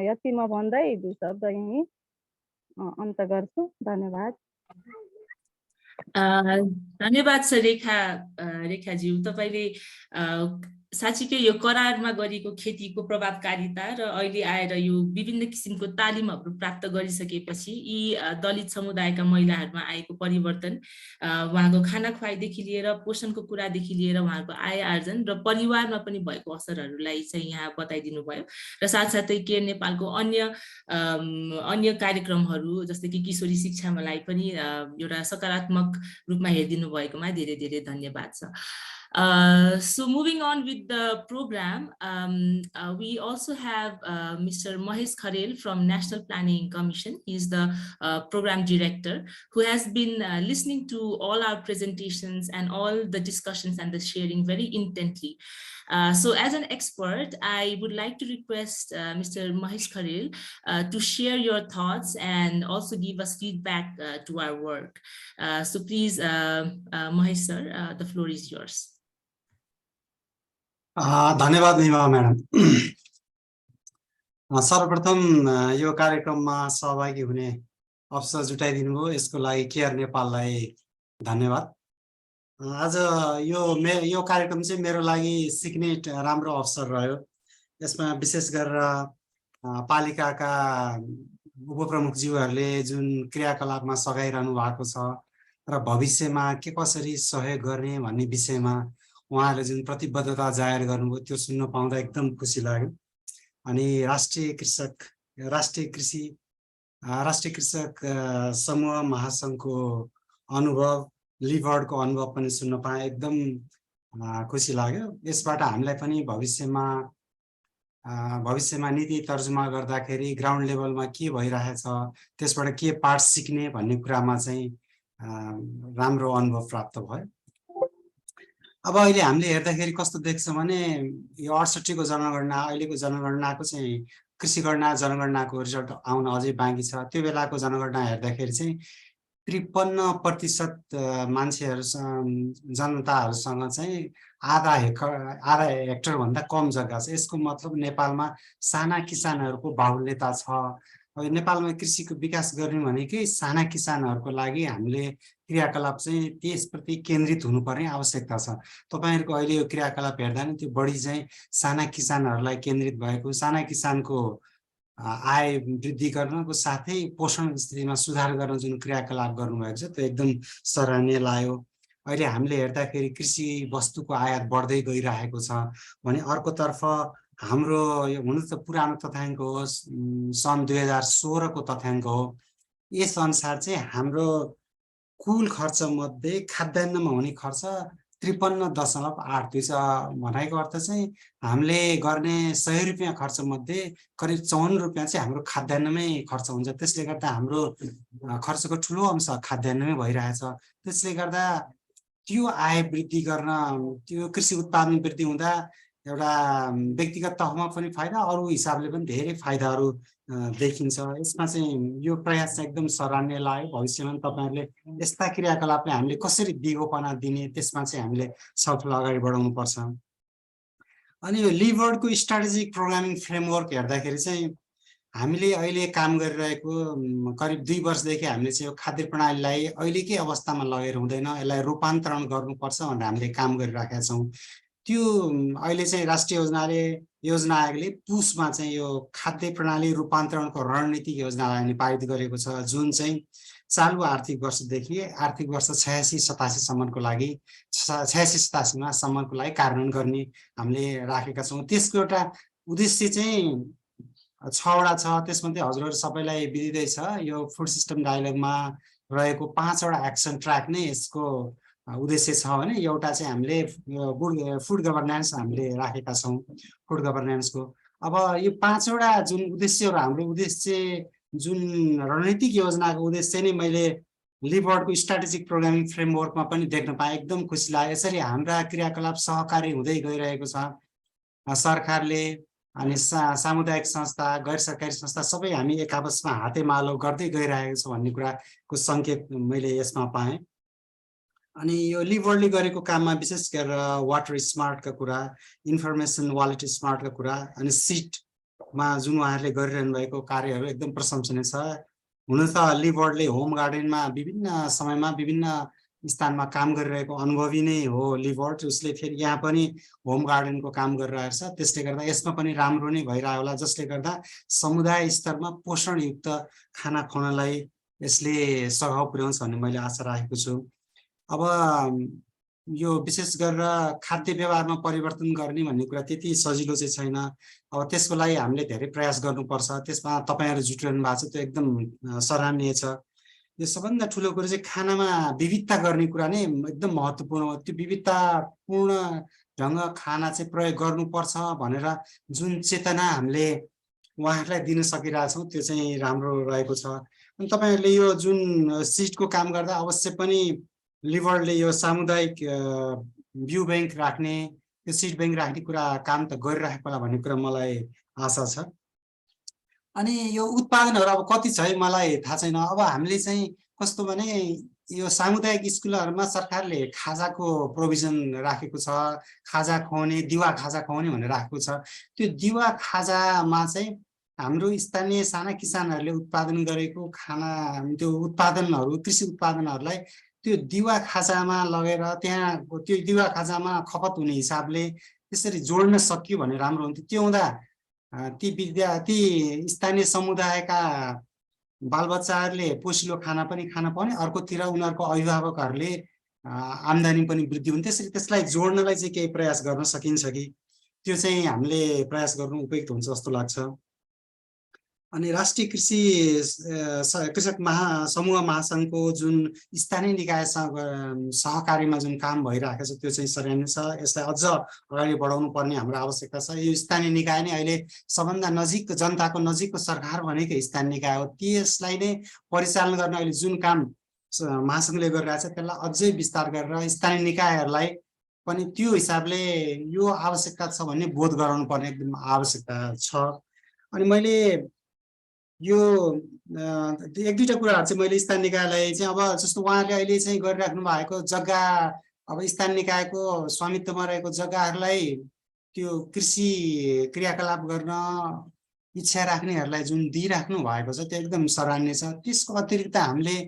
यति म भन्दै 2 शब्द यहीँ अन्त गर्छु। धन्यवाद।
धन्यवाद छ रेखाज्यू। तपाईँले साँच्चीकै यो करारमा गरिएको खेतीको प्रभावकारिता र अहिले आएर यो विभिन्न किसिमको तालिमहरू प्राप्त गरिसकेपछि यी दलित समुदायका महिलाहरूमा आएको परिवर्तन, उहाँको खाना खुवाइदेखि लिएर पोषणको कुरादेखि लिएर उहाँको आय आर्जन र परिवारमा पनि भएको असरहरूलाई चाहिँ यहाँ बताइदिनु भयो र साथसाथै केयर नेपालको अन्य कार्यक्रमहरू जस्तै कि किशोरी शिक्षालाई पनि एउटा सकारात्मक रूपमा हेरिदिनु भएकोमा धेरै धेरै धन्यवाद छ। So moving on with the program, we also have Mr. Mahesh Kharel from National Planning Commission. He is the program director who has been listening to all our presentations and all the discussions and the sharing very intently. So as an expert, I would like to request Mr. Mahesh Kharel to share your thoughts and also give us feedback to our work. So please, Mahesh sir, the floor is yours.
धन्यवाद Nima madam. सर्वप्रथम यो कार्यक्रममा सहभागी हुने अवसर जुटाइदिनु भयो, यसको लागि केयर नेपाललाई धन्यवाद। आज यो कार्यक्रम चाहिँ मेरो लागि सिक्ने राम्रो अवसर रह्यो। यसमा विशेष गरेर पालिकाका उपप्रमुखज्यूहरूले जुन क्रियाकलापमा सघाइरहनु भएको छ र भविष्यमा के कसरी सहयोग गर्ने भन्ने विषयमा उहाँहरूले जुन प्रतिबद्धता जाहेर गर्नुभयो त्यो सुन्न पाउँदा एकदम खुसी लाग्यो। अनि राष्ट्रिय कृषक समूह महासङ्घको अनुभव, लिभर्डको अनुभव पनि सुन्न पाए, एकदम खुसी लाग्यो। यसबाट हामीलाई पनि भविष्यमा भविष्यमा नीति तर्जुमा गर्दाखेरि ग्राउन्ड लेभलमा के भइरहेछ, त्यसबाट के पाठ सिक्ने भन्ने कुरामा चाहिँ राम्रो अनुभव प्राप्त भयो। अब अहिले हामीले हेर्दाखेरि कस्तो देख्छ भने यो 68 को जनगणना, अहिलेको जनगणनाको चाहिँ कृषि गणना जनगणनाको रिजल्ट आउन अझै बाँकी छ। त्यो बेलाको जनगणना हेर्दाखेरि चाहिँ 53% मान्छेहरू जनताहरूसँग चाहिँ आधा हेक्टर भन्दा कम जग्गा छ। यसको मतलब नेपालमा साना किसानहरूको बाहुल्यता छ। अब नेपालमा कृषिको विकास गर्ने भनेकै साना किसानहरूको लागि हामीले क्रियाकलाप चाहिँ त्यसप्रति केन्द्रित हुनुपर्ने आवश्यकता छ। तपाईहरुको अहिले यो क्रियाकलाप हेर्दा नि त्यो बढी चाहिँ साना किसानहरूलाई केन्द्रित भएको, साना किसानको आय वृद्धि गर्नको साथै पोषण स्थितिमा सुधार गर्न जुन क्रियाकलाप गर्नुभएको छ त्यो एकदम सराहनीय लाग्यो। अहिले हामीले हेर्दाखेरि कृषि वस्तुको आयात बढ्दै गइरहेको छ भने अर्कोतर्फ हाम्रो यो हुन त पुरानो तथ्याङ्क हो, सन् 2016 को तथ्याङ्क हो। यस अनुसार चाहिँ हाम्रो कुल खर्च मध्ये खाद्यान्नमा हुने खर्च 53.82 छ। भनाइको अर्थ चाहिँ हामीले गर्ने 100 रुपैयाँ खर्च मध्ये करिब 54 रुपैयाँ चाहिँ हाम्रो खाद्यान्नमै खर्च हुन्छ। त्यसले गर्दा हाम्रो खर्चको ठुलो अंश खाद्यान्नमै भइरहेछ। त्यसले गर्दा त्यो आय वृद्धि गर्न, त्यो कृषि उत्पादन वृद्धि हुँदा एउटा व्यक्तिगत तहमा पनि फाइदा, अरू हिसाबले पनि धेरै फाइदाहरू देखिन्छ। यसमा चाहिँ यो प्रयास चाहिँ एकदम सराहनीय लाग्यो। भविष्यमा तपाईहरुले यस्ता क्रियाकलापले हामीले कसरी दिगोपना दिने, त्यसमा चाहिँ हामीले छलफल अगाडि बढाउनु पर्छ। अनि यो लिभर्डको स्ट्र्याटेजिक प्रोग्रामिङ फ्रेमवर्क हेर्दाखेरि चाहिँ हामीले अहिले काम गरिरहेको करिब 2 वर्षदेखि हामीले चाहिँ यो खाद्य प्रणालीलाई अहिलेकै अवस्थामा लगेर हुँदैन, यसलाई रूपान्तरण गर्नुपर्छ भनेर हामीले काम गरिराखेका छौँ। त्यो अहिले चाहिँ राष्ट्रिय योजना आयोगले पुसमा चाहिँ यो खाद्य प्रणाली रूपान्तरणको रणनीतिक योजनालाई पारित गरेको छ, जुन चाहिँ चालु आर्थिक वर्षदेखि आर्थिक वर्ष 86-87 सम्मको लागि 86-87 सम्मको लागि कार्यान्वयन गर्ने हामीले राखेका छौँ। त्यसको एउटा उद्देश्य चाहिँ 6 वटा छ। त्यसमध्ये हजुरहरु सबैलाई विदितै छ। यो फुड सिस्टम डायलगमा रहेको 5 वटा एक्सन ट्र्याक नै यसको उद्देश्य छ भने एउटा चाहिँ हामीले फुड गभर्नेन्स हामीले राखेका छौँ, फुड गभर्नेन्सको। अब यो 5 वटा जुन उद्देश्यहरू, हाम्रो उद्देश्य जुन रणनीतिक योजनाको उद्देश्य नै मैले लिभर्डको स्ट्र्याटेजिक प्रोग्रामिङ फ्रेमवर्कमा पनि देख्न पाएँ। एकदम खुसी लाग्यो। यसरी हाम्रा क्रियाकलाप सहकारी हुँदै गइरहेको छ। सरकारले अनि सामुदायिक संस्था, गैर सरकारी संस्था सबै हामी एक आपसमा हातेमालो गर्दै गइरहेको छ भन्ने कुराको संकेत मैले यसमा पाएँ। अनि यो लिभर्डले गरेको काममा विशेष गरेर वाटर स्मार्टका कुरा, इन्फर्मेसन वालेट स्मार्टका कुरा अनि सिटमा जुन उहाँहरूले गरिरहनु भएको कार्यहरू एकदम प्रशंसनीय छ। हुन त लिभर्डले होम गार्डनमा विभिन्न समयमा विभिन्न स्थानमा काम गरिरहेको अनुभवी नै हो लिभर्ड। उसले फेरि यहाँ पनि होम गार्डनको काम गरिरहेको छ। त्यसले गर्दा यसमा पनि राम्रो नै भइरहेको होला, जसले गर्दा समुदाय स्तरमा पोषणयुक्त खाना खुवाउनलाई यसले सघाउ पुर्याउँछ भन्ने मैले आशा राखेको छु। अब यो विशेष गरेर खाद्य व्यवहारमा परिवर्तन गर्ने भन्ने कुरा त्यति सजिलो चाहिँ छैन। अब त्यसको लागि हामीले धेरै प्रयास गर्नुपर्छ। त्यसमा तपाईहरु जुटिरहनु भएको छ, त्यो एकदम सराहनीय छ। यो सबभन्दा ठुलो कुरो चाहिँ खानामा विविधता गर्ने कुरा नै एकदम महत्त्वपूर्ण हो। त्यो विविधतापूर्ण ढङ्ग खाना चाहिँ प्रयोग गर्नुपर्छ भनेर जुन चेतना हामीले उहाँहरूलाई दिन सकिरहेछौँ त्यो चाहिँ राम्रो रहेको छ। अनि तपाईहरुले यो जुन सिटको काम गर्दा अवश्य पनि लिभर्डले यो सामुदायिक भ्यू ब्याङ्क राख्ने, त्यो सिड ब्याङ्क राख्ने कुरा काम त गरिरहेको होला भन्ने कुरा मलाई आशा छ। अनि यो उत्पादनहरू अब कति छ है मलाई थाहा छैन। अब हामीले चाहिँ कस्तो भने यो सामुदायिक स्कुलहरूमा सरकारले खाजाको प्रोभिजन राखेको छ, खाजा खुवाउने, दिवा खाजा खुवाउने भनेर राखेको छ। त्यो दिवा खाजामा चाहिँ हाम्रो स्थानीय साना किसानहरूले उत्पादन गरेको खाना, त्यो उत्पादनहरू, कृषि उत्पादनहरूलाई त्यो दिवा खाजामा लगेर त्यहाँ त्यो दिवा खाजामा खपत हुने हिसाबले त्यसरी जोड्न सकियो भने राम्रो हुन्थ्यो। त्यो हुँदा ती स्थानीय समुदायका बालबच्चाहरूले पोषिलो खाना पनि खान पाउने, अर्कोतिर उनीहरूको अभिभावकहरूले आम्दानी पनि वृद्धि हुन्थ्यो। त्यसरी त्यसलाई जोड्नलाई चाहिँ केही प्रयास गर्न सकिन्छ कि त्यो चाहिँ हामीले प्रयास गर्नु उपयुक्त हुन्छ जस्तो लाग्छ। अनि राष्ट्रिय कृषक समूह महासङ्घको जुन स्थानीय निकायसँग सहकारीमा जुन काम भइरहेको छ त्यो चाहिँ सराहनीय छ। यसलाई अझ अगाडि बढाउनु पर्ने हाम्रो आवश्यकता छ। यो स्थानीय निकाय नै अहिले सबभन्दा नजिक जनताको नजिकको सरकार भनेकै स्थानीय निकाय हो। त्यसलाई नै परिचालन गर्न अहिले जुन काम महासङ्घले गरिरहेछ त्यसलाई अझै विस्तार गरेर स्थानीय निकायहरूलाई पनि त्यो हिसाबले यो आवश्यकता छ भन्ने बोध गराउनु पर्ने एकदम आवश्यकता छ। अनि मैले यो एक दुईटा कुराहरू चाहिँ मैले स्थानीय निकायलाई चाहिँ अब जस्तो उहाँहरूले अहिले चाहिँ गरिराख्नु भएको जग्गा अब स्थानीय निकायको स्वामित्वमा रहेको जग्गाहरूलाई त्यो कृषि क्रियाकलाप गर्न इच्छा राख्नेहरूलाई जुन दिइराख्नु भएको छ त्यो एकदम सराहनीय छ। त्यसको अतिरिक्त हामीले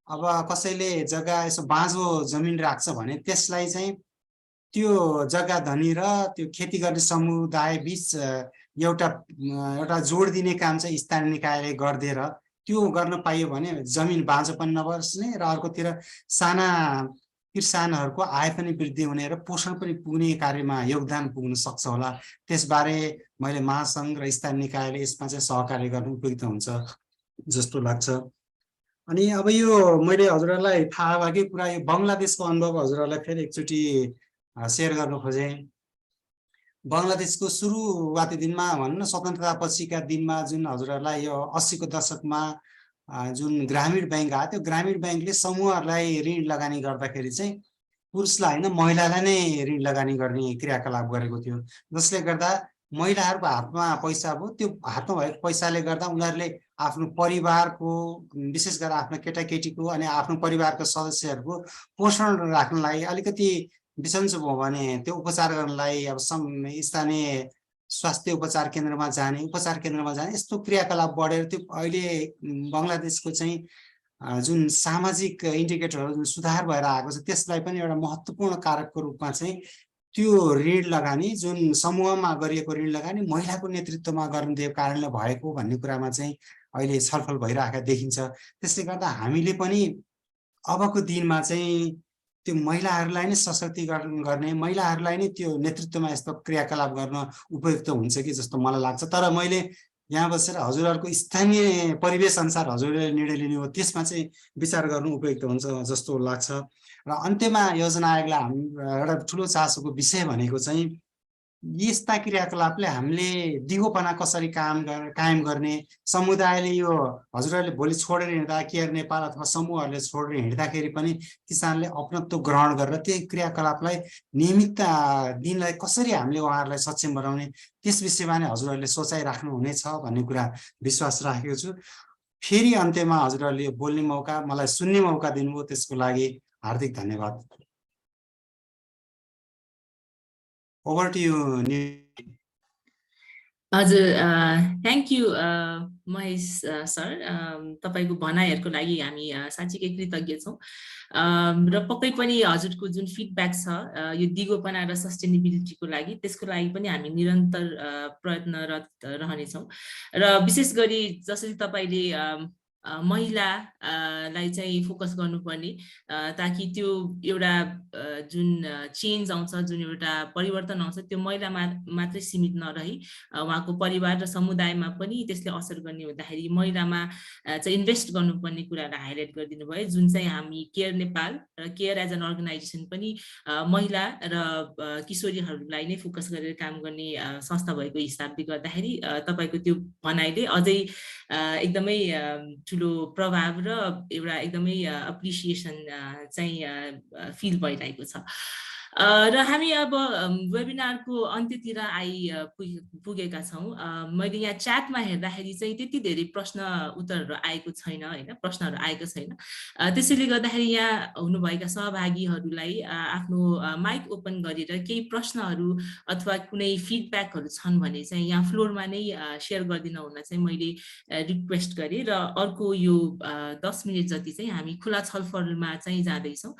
अब कसैले जग्गा यसो बाँझो जमिन राख्छ भने त्यसलाई चाहिँ त्यो जग्गा धनी र त्यो खेती गर्ने समुदाय बिच एउटा जोड दिने काम चाहिँ स्थानीय निकायले गरिदिएर त्यो गर्न पाइयो भने जमिन बाँझो पनि नबस्ने र अर्कोतिर साना किसानहरूको आय पनि वृद्धि हुने र पोषण पनि पुग्ने कार्यमा योगदान पुग्न सक्छ होला। त्यसबारे मैले महासङ्घ र स्थानीय निकायले यसमा चाहिँ सहकार्य गर्नु उपयुक्त हुन्छ जस्तो लाग्छ। अनि अब यो मैले हजुरहरूलाई थाहा भएकै कुरा यो बङ्गलादेशको अनुभव हजुरहरूलाई फेरि एकचोटि सेयर गर्न खोजेँ। बङ्गलादेशको सुरुवाती दिनमा भनौँ न स्वतन्त्रता पछिका दिनमा जुन हजुरहरूलाई यो 80 को दशकमा जुन ग्रामीण ब्याङ्क आयो त्यो ग्रामीण ब्याङ्कले समूहहरूलाई ऋण लगानी गर्दाखेरि चाहिँ पुरुषलाई होइन महिलालाई नै ऋण लगानी गर्ने क्रियाकलाप गरेको थियो, जसले गर्दा महिलाहरूको हातमा पैसा भयो। त्यो हातमा भएको पैसाले गर्दा उनीहरूले आफ्नो परिवारको विशेष गरेर आफ्नो केटाकेटीको अनि आफ्नो परिवारको सदस्यहरूको पोषण राख्नलाई अलिकति बिसन्चो भयो भने त्यो उपचार गर्नलाई अब स्थानीय स्वास्थ्य उपचार केन्द्रमा जाने यस्तो क्रियाकलाप बढेर त्यो अहिले बङ्गलादेशको चाहिँ जुन सामाजिक इन्डिकेटरहरू जुन सुधार भएर आएको छ त्यसलाई पनि एउटा महत्त्वपूर्ण कारकको रूपमा चाहिँ त्यो ऋण लगानी जुन समूहमा गरिएको ऋण लगानी महिलाको नेतृत्वमा गरिदिएको कारणले भएको भन्ने कुरामा चाहिँ अहिले छलफल भइरहेको देखिन्छ। त्यसले गर्दा हामीले पनि अबको दिनमा चाहिँ त्यो महिलाहरूलाई नै सशक्तिकरण गर्ने, महिलाहरूलाई नै त्यो नेतृत्वमा यस्तो क्रियाकलाप गर्न उपयुक्त हुन्छ कि जस्तो मलाई लाग्छ। तर मैले यहाँ बसेर हजुरहरूको स्थानीय परिवेश अनुसार हजुरले निर्णय लिने हो त्यसमा चाहिँ विचार गर्नु उपयुक्त हुन्छ जस्तो लाग्छ। र अन्त्यमा योजना आयोगलाई हाम्रो एउटा ठुलो चासोको विषय भनेको चाहिँ यस्ता क्रियाकलापले हामीले दिगोपना कसरी कायम गर्ने, समुदायले यो हजुरहरूले भोलि छोडेर हिँड्दा केयर नेपाल अथवा समूहहरूले छोडेर हिँड्दाखेरि पनि किसानले अपनत्व ग्रहण गरेर त्यही क्रियाकलापलाई नियमित दिनलाई कसरी हामीले उहाँहरूलाई सक्षम बनाउने त्यस विषयमा नै हजुरहरूले सोचाइ राख्नुहुनेछ भन्ने कुरा विश्वास राखेको छु। फेरि अन्त्यमा हजुरहरूले बोल्ने मौका, मलाई सुन्ने मौका दिनुभयो त्यसको लागि हार्दिक धन्यवाद। Over to you,
हजुर, थ्याङ्क यू महेश सर। तपाईँको भनाइहरूको लागि हामी साँच्चीकै कृतज्ञ छौँ र पक्कै पनि हजुरको जुन फिडब्याक छ यो दिगोपना र सस्टेनेबिलिटीको लागि त्यसको लागि पनि हामी निरन्तर प्रयत्नरत रहनेछौँ। र विशेष गरी जसरी तपाईँले महिलालाई चाहिँ फोकस गर्नुपर्ने ताकि त्यो एउटा जुन चेन्ज आउँछ, जुन एउटा परिवर्तन आउँछ त्यो महिलामा मात्रै सीमित नरही उहाँको परिवार र समुदायमा पनि त्यसले असर गर्ने हुँदाखेरि महिलामा चाहिँ इन्भेस्ट गर्नुपर्ने कुरालाई हाइलाइट गरिदिनु भयो, जुन चाहिँ हामी केयर नेपाल र केयर एज एन अर्गनाइजेसन पनि महिला र किशोरीहरूलाई नै फोकस गरेर काम गर्ने संस्था भएको हिसाबले गर्दाखेरि तपाईँको त्यो भनाइले अझै एकदमै ठुलो प्रभाव र एउटा एकदमै एप्रिसिएसन चाहिँ फिल भइरहेको छ। र हामी अब वेबिनारको अन्त्यतिर पुगेका छौँ। मैले यहाँ च्याटमा हेर्दाखेरि चाहिँ त्यति धेरै प्रश्न उत्तरहरू आएको छैन होइन, प्रश्नहरू आएको छैन। त्यसैले गर्दाखेरि यहाँ हुनुभएका सहभागीहरूलाई आफ्नो माइक ओपन गरेर केही प्रश्नहरू अथवा कुनै फिडब्याकहरू छन् भने चाहिँ यहाँ फ्लोरमा नै सेयर गरिदिन हुन चाहिँ मैले रिक्वेस्ट गरेँ। र अर्को यो 10 मिनट जति चाहिँ हामी खुला छलफलमा चाहिँ जाँदैछौँ।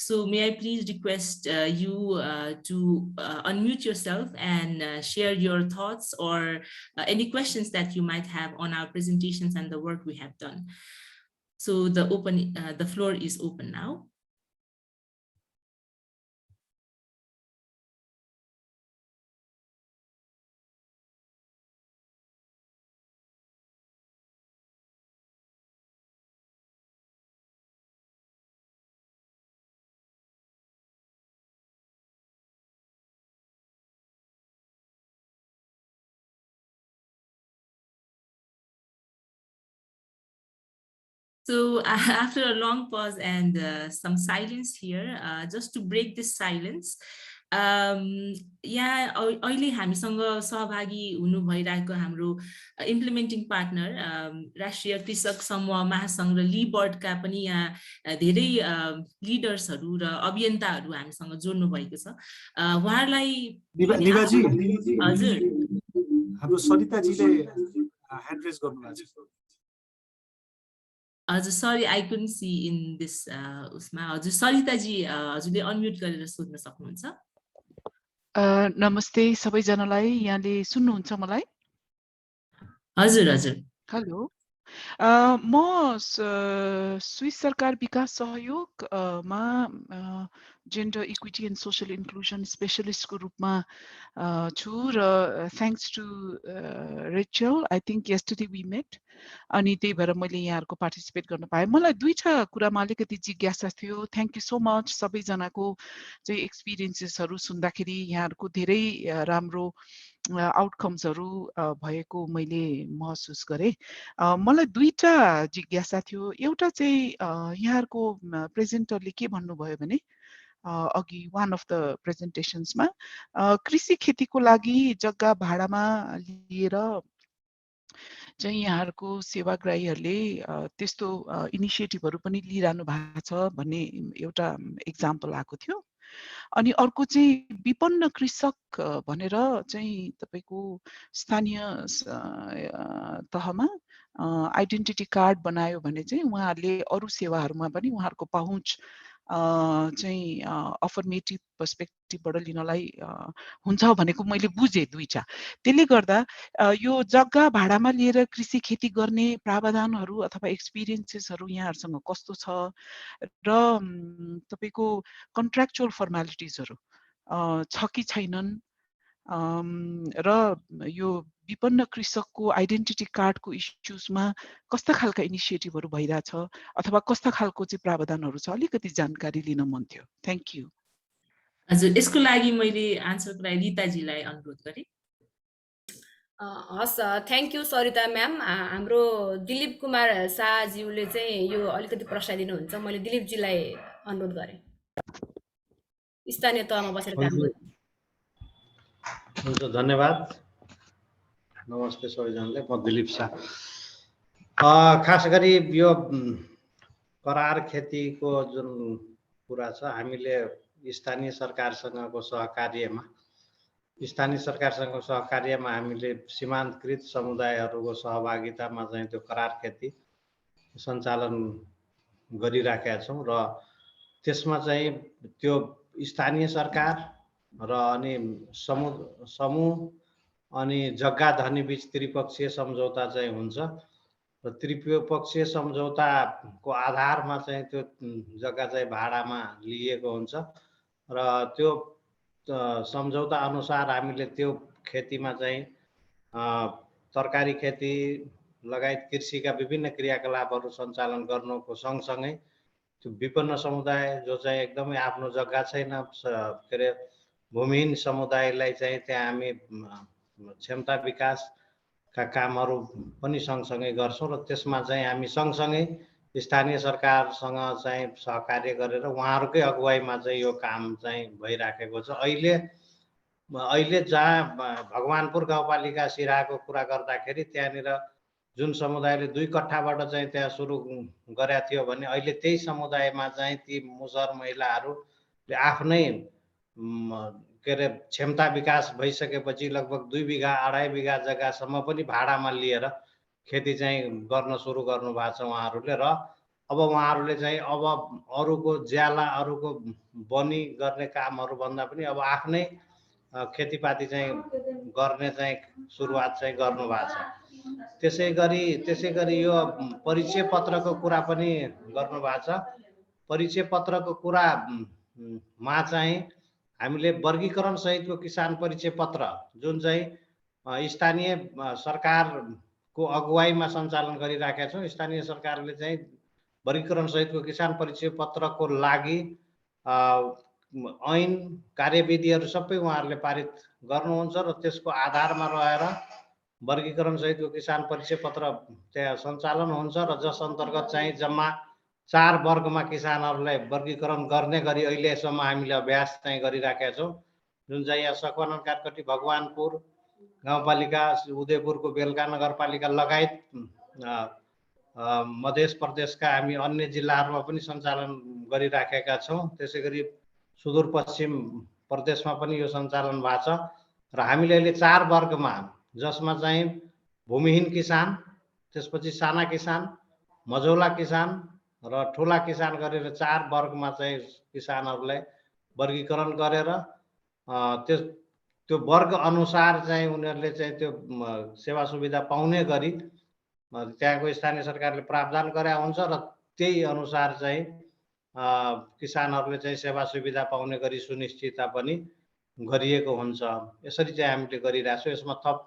So may I please request you to unmute yourself and share your thoughts or any questions that you might have on our presentations and the work we have done. So the floor is open now. So after a long pause and some silence here, just to break this silence, यहाँ अहिले हामीसँग सहभागी हुनु भइरहेको हाम्रो implementing partner राष्ट्रिय कृषक समूह महासङ्घ र ली बोर्डका पनि यहाँ धेरै लिडर्सहरू र अभियन्ताहरू हामीसँग जोड्नु भएको छ। उहाँहरूलाई
निभाजी
हजुर
हाम्रो सरिताजीले ह्यान्ड रेज गर्नुभएको छ।
हजुर sorry I couldn't see in this उसमा। हजुर सरिताजी हजुरले अनम्युट गरेर सोध्न सक्नुहुन्छ।
नमस्ते सबैजनालाई, यहाँले सुन्नुहुन्छ मलाई?
हजुर हजुर
हेलो, म स्विस सरकार विकास सहयोगमा gender equity and social inclusion स्पेशलिस्टको रूपमा छु र thanks to Rachel, I think yesterday we met, अनि त्यही भएर मैले यहाँहरूको पार्टिसिपेट गर्न पाएँ। मलाई दुईटा कुरामा अलिकति जिज्ञासा थियो। थ्याङ्क यू सो मच सबैजनाको चाहिँ एक्सपिरियन्सेसहरू सुन्दाखेरि यहाँहरूको धेरै राम्रो आउटकम्सहरू भएको मैले महसुस गरेँ। मलाई दुईटा जिज्ञासा थियो। एउटा चाहिँ यहाँहरूको प्रेजेन्टरले के भन्नुभयो भने अघि वान अफ द प्रेजेन्टेसन्समा कृषि खेतीको लागि जग्गा भाडामा लिएर चाहिँ यहाँहरूको सेवाग्राहीहरूले त्यस्तो इनिसिएटिभहरू पनि लिइरहनु भएको छ भन्ने एउटा इक्जाम्पल आएको थियो। अनि अर्को चाहिँ विपन्न कृषक भनेर चाहिँ तपाईको स्थानीय तहमा आइडेन्टिटी कार्ड बनायो भने चाहिँ उहाँहरूले अरू सेवाहरूमा पनि उहाँहरूको पहुँच चाहिँ अफर्मेटिभ पर्सपेक्टिभबाट लिनलाई हुन्छ भनेको मैले बुझेँ दुईटा। त्यसले गर्दा यो जग्गा भाडामा लिएर कृषि खेती गर्ने प्रावधानहरू अथवा एक्सपिरियन्सेसहरू यहाँहरूसँग कस्तो छ र तपाईको कन्ट्र्याक्चुअल फर्मालिटिजहरू छ कि छैनन् र यो विपन्न कृषकको आइडेन्टिटी कार्डको इस्युजमा कस्ता खालका इनिसिएटिभहरू भइरहेछ अथवा कस्ता खालको चाहिँ प्रावधानहरू छ, अलिकति जानकारी लिन मन थियो। Thank you.
हजुर, यसको लागि मैले आन्सरको लागि रिताजीलाई अनुरोध गरेँ।
हस्, थ्याङ्क यू सरिता म्याम। हाम्रो दिलीप कुमार शाहज्यूले चाहिँ यो अलिकति प्रश्न दिनुहुन्छ। मैले दिलीपजीलाई अनुरोध गरेँ, स्थानीय तहमा बसेर काम गर्नु।
हुन्छ, धन्यवाद। नमस्ते सबैजनालाई, म दिलीप शाह। खास गरी यो करार खेतीको जुन कुरा छ, हामीले स्थानीय सरकारसँगको सहकार्यमा हामीले सीमान्तकृत समुदायहरूको सहभागितामा चाहिँ त्यो करार खेती सञ्चालन गरिराखेका छौँ र त्यसमा चाहिँ त्यो स्थानीय सरकार र अनि समूह अनि जग्गा धनी बीच त्रिपक्षीय सम्झौता चाहिँ हुन्छ र त्रिपक्षीय सम्झौताको आधारमा चाहिँ त्यो जग्गा चाहिँ भाडामा लिएको हुन्छ र त्यो सम्झौता अनुसार हामीले त्यो खेतीमा चाहिँ तरकारी खेती लगायत कृषिका विभिन्न क्रियाकलापहरू सञ्चालन गर्नुको सँगसँगै त्यो विपन्न समुदाय जो चाहिँ एकदमै आफ्नो जग्गा छैन, के अरे भूमिहीन समुदायलाई चाहिँ त्यहाँ हामी क्षमता विकासका कामहरू पनि सँगसँगै गर्छौँ र त्यसमा चाहिँ हामी सँगसँगै स्थानीय सरकारसँग चाहिँ सहकार्य गरेर उहाँहरूकै अगुवाईमा चाहिँ यो काम चाहिँ भइराखेको छ। अहिले जहाँ भगवानपुर गाउँपालिका सिराहाको कुरा गर्दाखेरि त्यहाँनिर जुन समुदायले 2 कट्ठाबाट चाहिँ त्यहाँ सुरु गरेका थियो भने अहिले त्यही समुदायमा चाहिँ ती मुसहर महिलाहरूले आफ्नै के अरे क्षमता विकास भइसकेपछि लगभग 2 बिघा 2.5 बिघा जग्गासम्म पनि भाडामा लिएर खेती चाहिँ गर्न सुरु गर्नु भएको छ उहाँहरूले। र अब उहाँहरूले चाहिँ अब अरूको ज्याला अरूको बनी गर्ने कामहरू भन्दा पनि अब आफ्नै खेतीपाती चाहिँ गर्ने चाहिँ सुरुवात चाहिँ गर्नु भएको छ। त्यसै गरी यो परिचय पत्रको कुरा पनि गर्नु भएको छ। परिचय पत्रको कुरामा चाहिँ हामीले वर्गीकरण सहितको किसान परिचय पत्र जुन चाहिँ स्थानीय सरकारको अगुवाईमा सञ्चालन गरिराखेका छौँ। स्थानीय सरकारले चाहिँ वर्गीकरण सहितको किसान परिचय पत्रको लागि ऐन कार्यविधिहरू सबै उहाँहरूले पारित गर्नुहुन्छ र त्यसको आधारमा रहेर वर्गीकरण सहितको किसान परिचय पत्र त्यहाँ सञ्चालन हुन्छ र जस अन्तर्गत चाहिँ जम्मा 4 वर्गमा किसानहरूलाई वर्गीकरण गर्ने गरी अहिलेसम्म हामीले अभ्यास चाहिँ गरिराखेका छौँ। जुन चाहिँ यहाँ सकवानन काटकटी भगवानपुर गाउँपालिका उदयपुरको बेलका नगरपालिका लगायत मध्य प्रदेशका हामी अन्य जिल्लाहरूमा पनि सञ्चालन गरिराखेका छौँ। त्यसै गरी सुदूरपश्चिम प्रदेशमा पनि यो सञ्चालन भएको छ र हामीले अहिले 4 वर्गमा जसमा चाहिँ भूमिहीन किसान, त्यसपछि साना किसान, मझौला किसान र ठुला किसान गरेर 4 वर्गमा चाहिँ किसानहरूलाई वर्गीकरण गरेर त्यो वर्ग अनुसार चाहिँ उनीहरूले चाहिँ त्यो सेवा सुविधा पाउने गरी त्यहाँको स्थानीय सरकारले प्रावधान गरे हुन्छ र त्यही अनुसार चाहिँ किसानहरूले चाहिँ सेवा सुविधा पाउने गरी सुनिश्चितता पनि गरिएको हुन्छ। यसरी चाहिँ हामीले गरिरहेका छौँ। यसमा थप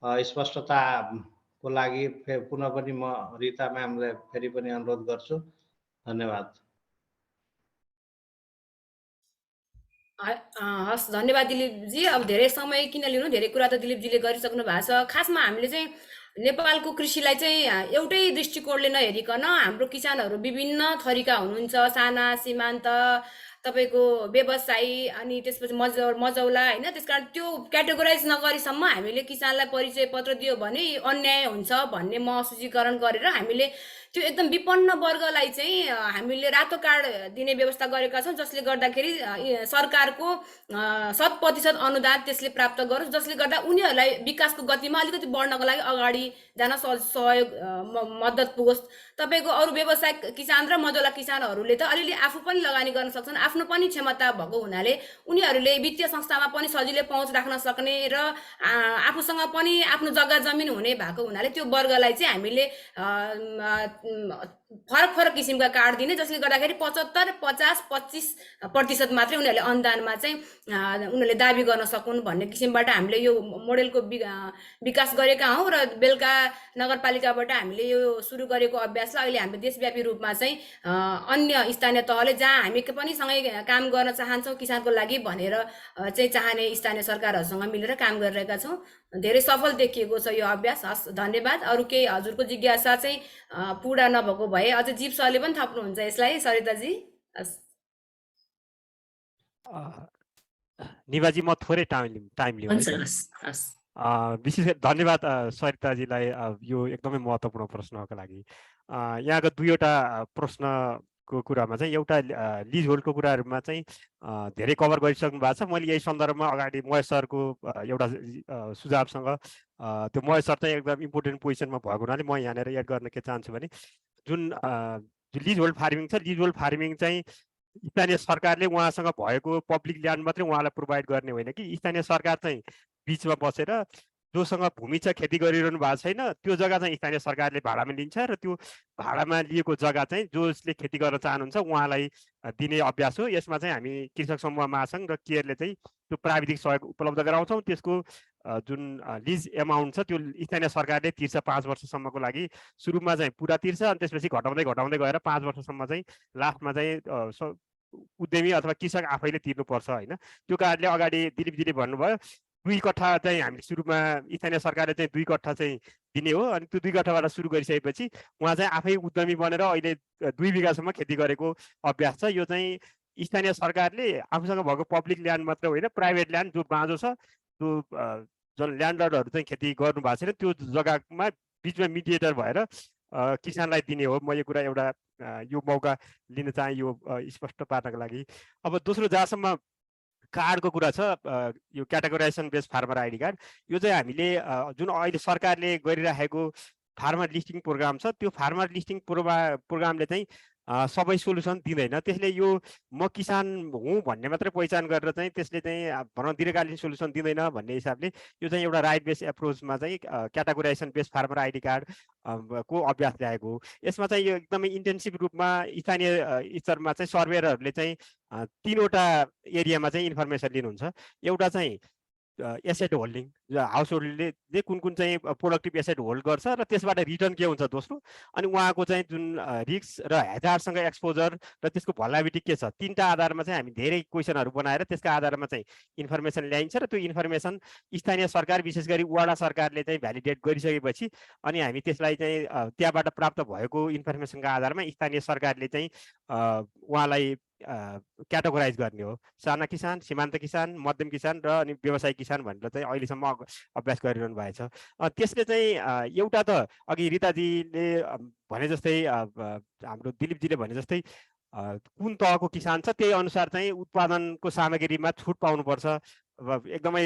स्पष्टताको लागि पुनः पनि म रिता म्यामलाई फेरि पनि अनुरोध गर्छु। धन्यवाद।
हस्, धन्यवाद दिलीपजी। अब धेरै समय किन लिनु, धेरै कुरा त दिलीपजीले गरिसक्नु भएको छ। खासमा हामीले चाहिँ नेपालको कृषिलाई चाहिँ एउटै दृष्टिकोणले नहेरिकन हाम्रो किसानहरू विभिन्न थरीका हुनुहुन्छ। साना, सीमान्त, तपाईँको व्यवसायी अनि त्यसपछि मजौला होइन। त्यसकारण त्यो क्याटेगोराइज नगरीसम्म हामीले किसानलाई परिचय पत्र दियो भने अन्याय हुन्छ भन्ने महसुसीकरण गरेर हामीले त्यो एकदम विपन्न वर्गलाई चाहिँ हामीले रातो कार्ड दिने व्यवस्था गरेका छौँ, जसले गर्दाखेरि सरकारको 100% अनुदान त्यसले प्राप्त गरोस्, जसले गर्दा उनीहरूलाई विकासको गतिमा अलिकति बढ्नको लागि अगाडि जान सहयोग मद्दत पुगोस्। तपाईँको अरू व्यवसायिक किसान र मजौला किसानहरूले त अलिअलि आफू पनि लगानी गर्न सक्छन्, आफ्नो पनि क्षमता भएको हुनाले उनीहरूले वित्तीय संस्थामा पनि सजिलै पहुँच राख्न सक्ने र आफूसँग पनि आफ्नो जग्गा जमिन हुने भएको हुनाले त्यो वर्गलाई चाहिँ हामीले फरक किसिमका कार्ड दिने, जसले गर्दाखेरि 75, 50, 25% मात्रै उनीहरूले अनुदानमा चाहिँ उनीहरूले दाबी गर्न सकुन् भन्ने किसिमबाट हामीले यो मोडेलको विकास गरेका हौँ र बेलका नगरपालिकाबाट हामीले यो सुरु गरेको अभ्यासलाई अहिले हामीले देशव्यापी रूपमा चाहिँ अन्य स्थानीय तहले जहाँ हामी पनि सँगै काम गर्न चाहन्छौँ किसानको लागि भनेर चाहिँ चाहने स्थानीय सरकारहरूसँग मिलेर काम गरिरहेका छौँ। धेरै सफल देखिएको छ यो अभ्यास। हस्, धन्यवाद। अरू केही हजुरको जिज्ञासा चाहिँ पुरा नभएको भए अझ जीव सरले पनि थप्नुहुन्छ यसलाई, सरिताजी। हस्,
निवाजी म थोरै टाइम लिउँ। विशेष धन्यवाद सरिताजीलाई यो एकदमै महत्त्वपूर्ण प्रश्नको लागि। यहाँको दुईवटा प्रश्नको कुरामा चाहिँ एउटा लिज होल्डको कुराहरूमा चाहिँ धेरै कभर गरिसक्नु भएको छ। मैले यही सन्दर्भमा अगाडि महेश सरको एउटा सुझावसँग त्यो महेश सर चाहिँ एकदम इम्पोर्टेन्ट पोजिसनमा भएको हुनाले म यहाँनिर एड गर्न के चाहन्छु भने जुन लिज होल्ड फार्मिङ छ, लिज होल्ड फार्मिङ चाहिँ स्थानीय सरकारले उहाँसँग भएको पब्लिक ल्यान्ड मात्रै उहाँलाई प्रोभाइड गर्ने होइन कि स्थानीय सरकार चाहिँ बिचमा बसेर जोसँग भूमि छ, खेती गरिरहनु भएको छैन, त्यो जग्गा चाहिँ स्थानीय सरकारले भाडामा लिन्छ र त्यो भाडामा लिएको जग्गा चाहिँ जसले खेती गर्न चाहनुहुन्छ उहाँलाई दिने अभ्यास हो। यसमा चाहिँ हामी कृषक समूह महासङ्घ र केयरले चाहिँ त्यो प्राविधिक सहयोग उपलब्ध गराउँछौँ। त्यसको जुन लिज एमाउन्ट छ त्यो स्थानीय सरकारले तिर्छ 5 वर्षसम्मको लागि। सुरुमा चाहिँ पुरा तिर्छ अनि त्यसपछि घटाउँदै गएर 5 वर्षसम्म चाहिँ लास्टमा चाहिँ उद्यमी अथवा कृषक आफैले तिर्नुपर्छ होइन। त्यो कारणले अगाडि दिलीपजीले भन्नुभयो 2 कट्ठा चाहिँ हामीले सुरुमा स्थानीय सरकारले चाहिँ 2 कट्ठा चाहिँ दिने हो। अनि त्यो 2 कट्ठाबाट सुरु गरिसकेपछि उहाँ चाहिँ आफै उद्यमी बनेर अहिले 2 बिघासम्म खेती गरेको अभ्यास छ। यो चाहिँ स्थानीय सरकारले आफूसँग भएको पब्लिक ल्यान्ड मात्र होइन, प्राइभेट ल्यान्ड जो बाँझो छ, जो जुन ल्यान्डलर्डहरू चाहिँ खेती गर्नु भएको छैन त्यो जग्गामा बिचमा मिडिएटर भएर किसानलाई दिने हो। म यो कुरा एउटा यो मौका लिन चाहे यो स्पष्ट पार्नको लागि। अब दोस्रो जहाँसम्म कार्डको कुरा छ, यो categorisation based farmer ID card, यो चाहिँ हामीले जुन अहिले सरकारले गरिराखेको फार्मर लिस्टिङ प्रोग्राम छ त्यो फार्मर लिस्टिङ प्रोग्रामले चाहिँ सबै सोल्युसन दिँदैन। त्यसले यो म किसान हुँ भन्ने मात्रै पहिचान गरेर चाहिँ त्यसले चाहिँ भनौँ दीर्घकालीन सोल्युसन दिँदैन भन्ने हिसाबले यो चाहिँ एउटा राइट बेस्ड एप्रोचमा चाहिँ categorisation based farmer ID card को अभ्यास ल्याएको हो। यसमा चाहिँ यो एकदमै इन्टेन्सिभ रूपमा स्थानीय स्तरमा चाहिँ सर्वेयरहरूले चाहिँ 3वटा एरियामा चाहिँ इन्फर्मेसन लिनुहुन्छ। एउटा चाहिँ एसेट होल्डिङ, हाउस होल्डले कुन कुन चाहिँ प्रोडक्टिभ एसेट होल्ड गर्छ र त्यसबाट रिटर्न के हुन्छ दोस्रो, अनि उहाँको चाहिँ जुन रिस्क र हेजारसँग एक्सपोजर र त्यसको भलाबिलिटी के छ, तीनटा आधारमा चाहिँ हामी धेरै क्वेसनहरू बनाएर त्यसका आधारमा चाहिँ इन्फर्मेसन ल्याइन्छ र त्यो इन्फर्मेसन स्थानीय सरकार विशेष गरी वडा सरकारले चाहिँ भ्यालिडेट गरिसकेपछि अनि हामी त्यसलाई चाहिँ त्यहाँबाट प्राप्त भएको इन्फर्मेसनका आधारमा स्थानीय सरकारले चाहिँ उहाँलाई क्याटेगोराइज गर्ने हो। साना किसान, सीमान्त किसान, मध्यम किसान र अनि व्यवसायिक किसान भनेर चाहिँ अहिलेसम्म अभ्यास गरिरहनु भएको छ। त्यसले चाहिँ एउटा त अघि रिताजीले भने जस्तै हाम्रो दिलीपजीले भने जस्तै कुन तहको किसान छ त्यही अनुसार चाहिँ उत्पादनको सामग्रीमा छुट पाउनुपर्छ। एकदमै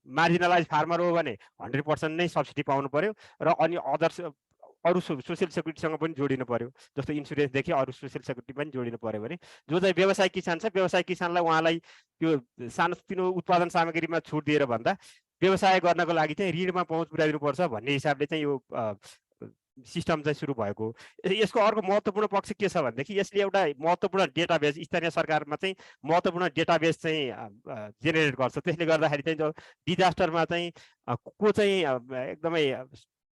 मार्जिनलाइज फार्मर हो भने 100% नै सब्सिडी पाउनु पर्यो र अनि अरू सोसियल सेक्युरिटीसँग पनि जोडिनु पर्यो, जस्तो इन्सुरेन्सदेखि अरू सोसियल सेक्युरिटी पनि जोडिनु पर्यो भने जो चाहिँ व्यवसायिक किसान छ व्यवसायिक किसानलाई उहाँलाई त्यो सानोतिनो उत्पादन सामग्रीमा छुट दिएर भन्दा व्यवसाय गर्नको लागि चाहिँ ऋणमा पहुँच पुर्याइदिनुपर्छ भन्ने हिसाबले चाहिँ यो सिस्टम चाहिँ सुरु भएको। यसको अर्को महत्त्वपूर्ण पक्ष के छ भनेदेखि यसले एउटा महत्त्वपूर्ण डेटाबेस स्थानीय सरकारमा चाहिँ महत्त्वपूर्ण डेटाबेस चाहिँ जेनेरेट गर्छ। त्यसले गर्दाखेरि चाहिँ जो डिजास्टरमा चाहिँ को चाहिँ एकदमै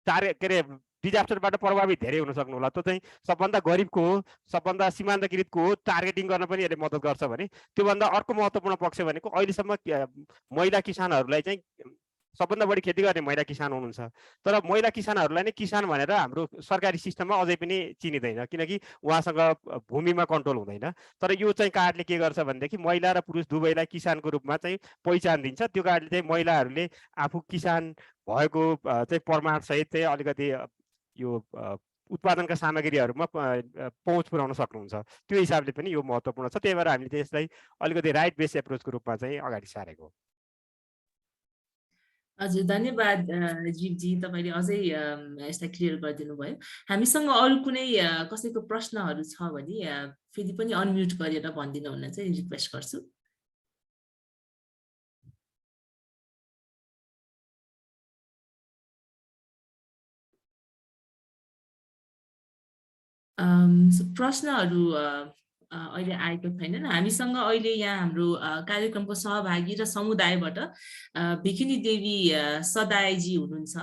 टार्गेट के अरे डिजास्टरबाट प्रभावित धेरै हुन सक्नु होला, त्यो चाहिँ सबभन्दा गरिबको हो, सबभन्दा सीमान्तकृतको हो, टार्गेटिङ गर्न पनि यसले मद्दत गर्छ भने त्योभन्दा अर्को महत्त्वपूर्ण पक्ष भनेको अहिलेसम्म महिला किसानहरूलाई चाहिँ सबभन्दा बढी खेती गर्ने महिला किसान हुनुहुन्छ, तर महिला किसानहरूलाई नै किसान भनेर हाम्रो सरकारी सिस्टममा अझै पनि चिनिँदैन किनकि उहाँसँग भूमिमा कन्ट्रोल हुँदैन। तर यो चाहिँ कार्डले के गर्छ भनेदेखि महिला र पुरुष दुवैलाई किसानको रूपमा चाहिँ पहिचान दिन्छ। त्यो कार्डले चाहिँ महिलाहरूले आफू किसान भएको चाहिँ प्रमाणसहित चाहिँ अलिकति यो उत्पादनका सामग्रीहरूमा पहुँच पुर्याउन सक्नुहुन्छ। त्यो हिसाबले पनि यो महत्त्वपूर्ण छ। त्यही भएर हामीले चाहिँ यसलाई अलिकति राइट बेस एप्रोचको रूपमा चाहिँ अगाडि सारेको।
हजुर, धन्यवाद जीवजी, तपाईँले अझै यसलाई क्लियर गरिदिनु भयो। हामीसँग अरू कुनै कसैको प्रश्नहरू छ भने फेरि पनि अनम्युट गरेर भनिदिनु हुन चाहिँ रिक्वेस्ट गर्छु। प्रश्नहरू अहिले आएको छैनन्। हामीसँग अहिले यहाँ हाम्रो कार्यक्रमको सहभागी र समुदायबाट भिखिनी देवी सदायजी हुनुहुन्छ।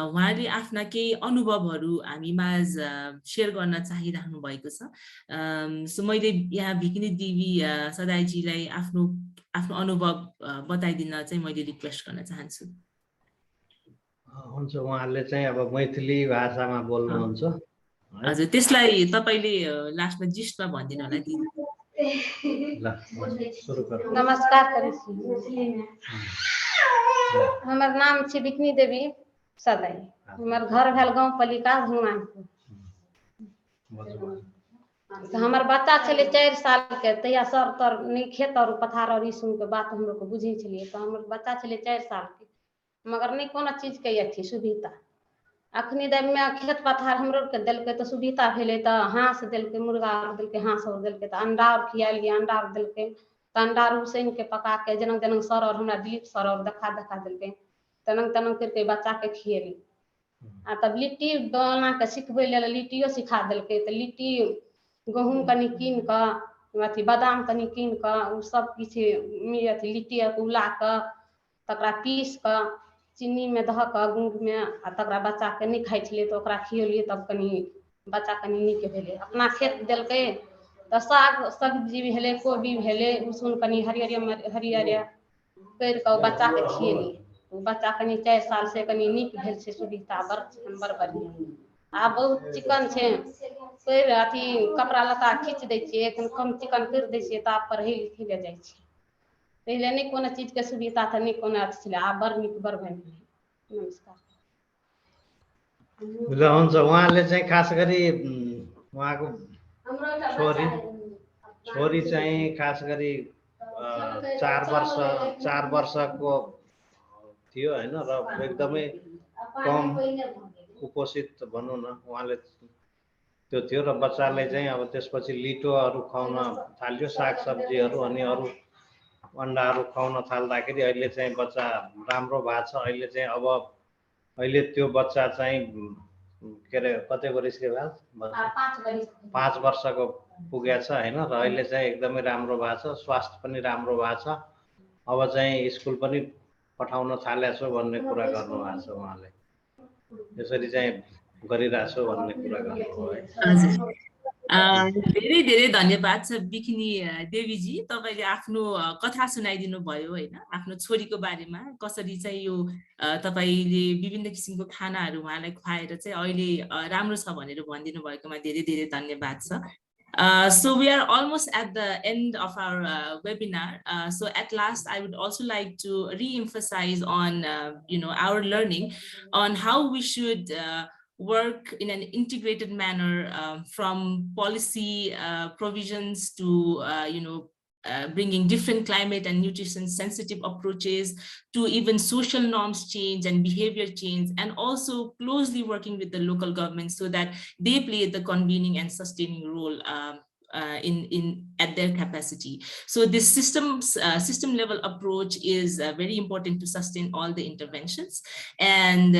उहाँले आफ्ना केही अनुभवहरू हामीमाझ सेयर गर्न चाहिरहनु भएको छ। सो मैले यहाँ भिखिनी देवी सदायजीलाई आफ्नो अनुभव बताइदिन चाहिँ मैले रिक्वेस्ट गर्न चाहन्छु।
हुन्छ, उहाँले चाहिँ अब मैथिली भाषामा बोल्नुहुन्छ।
हजुर, त्यसलाई तपाईँले लास्टमा जिस्टमा भनिदिनु होला दिदी।
नमस्कार करै छी। हमर नाम छै भिखनी देवी सदाई। हमर घर भेल गाँव पालिका भगवानपुर। हमर बच्चा छलै 4 साल के, तहिया सर तर नहीं खेत और पथार और ई सुन के बात हम लोग को बुझे छलिए। तो हमर बच्चा छलै 4 साल के, मगर नहीं कोनो चीज के अथी सुविधा। अखनी में खेत पथार हमरो के दिलके तो सुविधा भेले, तो हाँस दिलके, मुर्गा और दिलके, हाँस और दिलके, तो अंडा और खियालिए, अंडा और दिलके, तो अंडा उसैन के पका के जनक जनक सर और हमरा दिलीप सर और देखा दिलके, तनक तनक करके बच्चा के खिएली। आ तब लिट्टी बना के सिखबै ले लिट्टियो सिखा दिलके। तो लिट्टी गहूम कनी कीन के, अथी बादाम कनी कीन के, उ सब किछ अथी लिट्टी उला के तकरा पीस के चीनी में धऽ के गुड़ में आ तकरा बच्चा के नहीं खाइ छलिए, तो ओकरा खियलिए, तब कनी बच्चा कनी नीक भेलै। अपना खेत देलकै तो साग सब्जी भेलै, कोबी भेलै, उसुन कनी हरियर कर के बच्चा के खियलिए। बच्चा कनी 4 साल से कनी नीक भेल छै, सुविधा बड़ बढ़िया। आ बहुत चिकन छै, कर अथी कपड़ा लत्ता खींच दै छियै, कम चिकन कर दै छियै, तो आप पढ़े लिखे ले जाइ छै। पहले नहीं कोनो चीज के सुविधा था, नहीं कोनो अथी छलै, आब बड़ नीक बड़ भइल। नमस्कार।
हुन्छ, उहाँले चाहिँ खास गरी उहाँको छोरी चाहिँ खास गरी 4 वर्षको थियो हैन, र एकदमै कम कुपोषित भनौँ न उहाँले त्यो थियो, र बच्चाले चाहिँ अब त्यसपछि लिटोहरू खुवाउन थाल्यो, साग सब्जीहरू अनि अरू अन्डाहरू खुवाउन थाल्दाखेरि अहिले चाहिँ बच्चा राम्रो भएको छ। अहिले चाहिँ अब अहिले त्यो बच्चा चाहिँ के अरे कतै वर्षको भयो, 5 वर्षको पुगेछ हैन, र अहिले चाहिँ एकदमै राम्रो भएको छ, स्वास्थ्य पनि राम्रो भएको छ। अब चाहिँ स्कुल पनि पठाउन थालेको छु भन्ने कुरा गर्नुभएको छ उहाँले। यसरी चाहिँ गरिरहेको छु भन्ने कुरा गर्नुभयो है।
हजुर, धेरै धेरै धन्यवाद छ बिकिनी देवीजी, तपाईँले आफ्नो कथा सुनाइदिनु भयो होइन, आफ्नो छोरीको बारेमा कसरी चाहिँ यो तपाईँले विभिन्न किसिमको खानाहरू उहाँलाई खुवाएर चाहिँ अहिले राम्रो छ भनेर भनिदिनु भएकोमा धेरै धेरै धन्यवाद छ। So we are almost at the end of our webinar. So at last, I would also like to re-emphasize on our learning on how we should work in an integrated manner from policy provisions to bringing different climate and nutrition sensitive approaches to even social norms change and behavior change, and also closely working with the local government so that they play the convening and sustaining role at their capacity. So this system level approach is very important to sustain all the interventions. And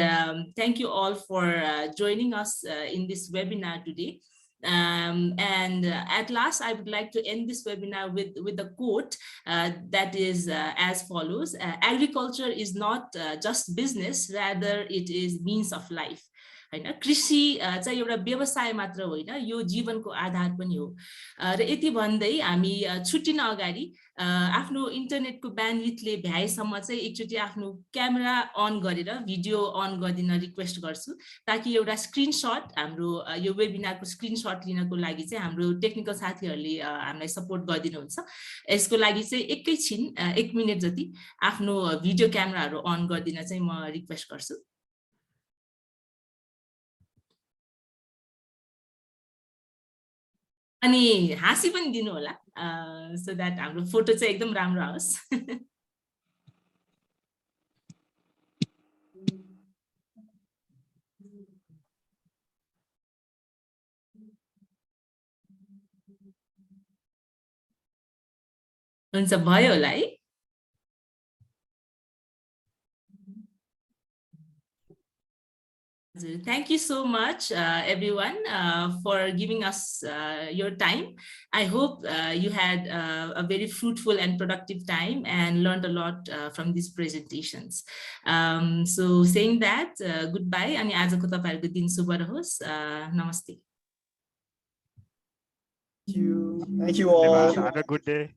thank you all for joining us in this webinar today. And at last, I would like to end this webinar with a quote that is as follows: agriculture is not just business, rather it is means of life. हैन, कृषि चाहिँ एउटा व्यवसाय मात्र होइन, यो जीवनको आधार पनि हो। र यति भन्दै हामी छुट्टिन अगाडि आफ्नो इन्टरनेटको ब्यान्डविथले भ्याएसम्म चाहिँ एकचोटि आफ्नो क्यामेरा अन गरेर भिडियो अन गरिदिन रिक्वेस्ट गर्छु, ताकि एउटा स्क्रिनशट हाम्रो यो वेबिनारको स्क्रिनशट लिनको लागि चाहिँ हाम्रो टेक्निकल साथीहरूले हामीलाई सपोर्ट गरिदिनुहुन्छ। यसको लागि चाहिँ एकैछिन 1 मिनेट जति आफ्नो भिडियो क्यामेराहरू अन गरिदिन चाहिँ म रिक्वेस्ट गर्छु। अनि हाँसी पनि दिनु होला सो दैट हाम्रो फोटो चाहिँ एकदम राम्रो आओस्। हुन्छ, भयो होला है। Thank you so much, everyone, for giving us your time. I hope you had a very fruitful and productive time and learned a lot from these presentations. So saying that, goodbye. Ani आजको तपाईहरुको दिन शुभ रहोस्। नमस्ते।
Thank you all.
Have a good day.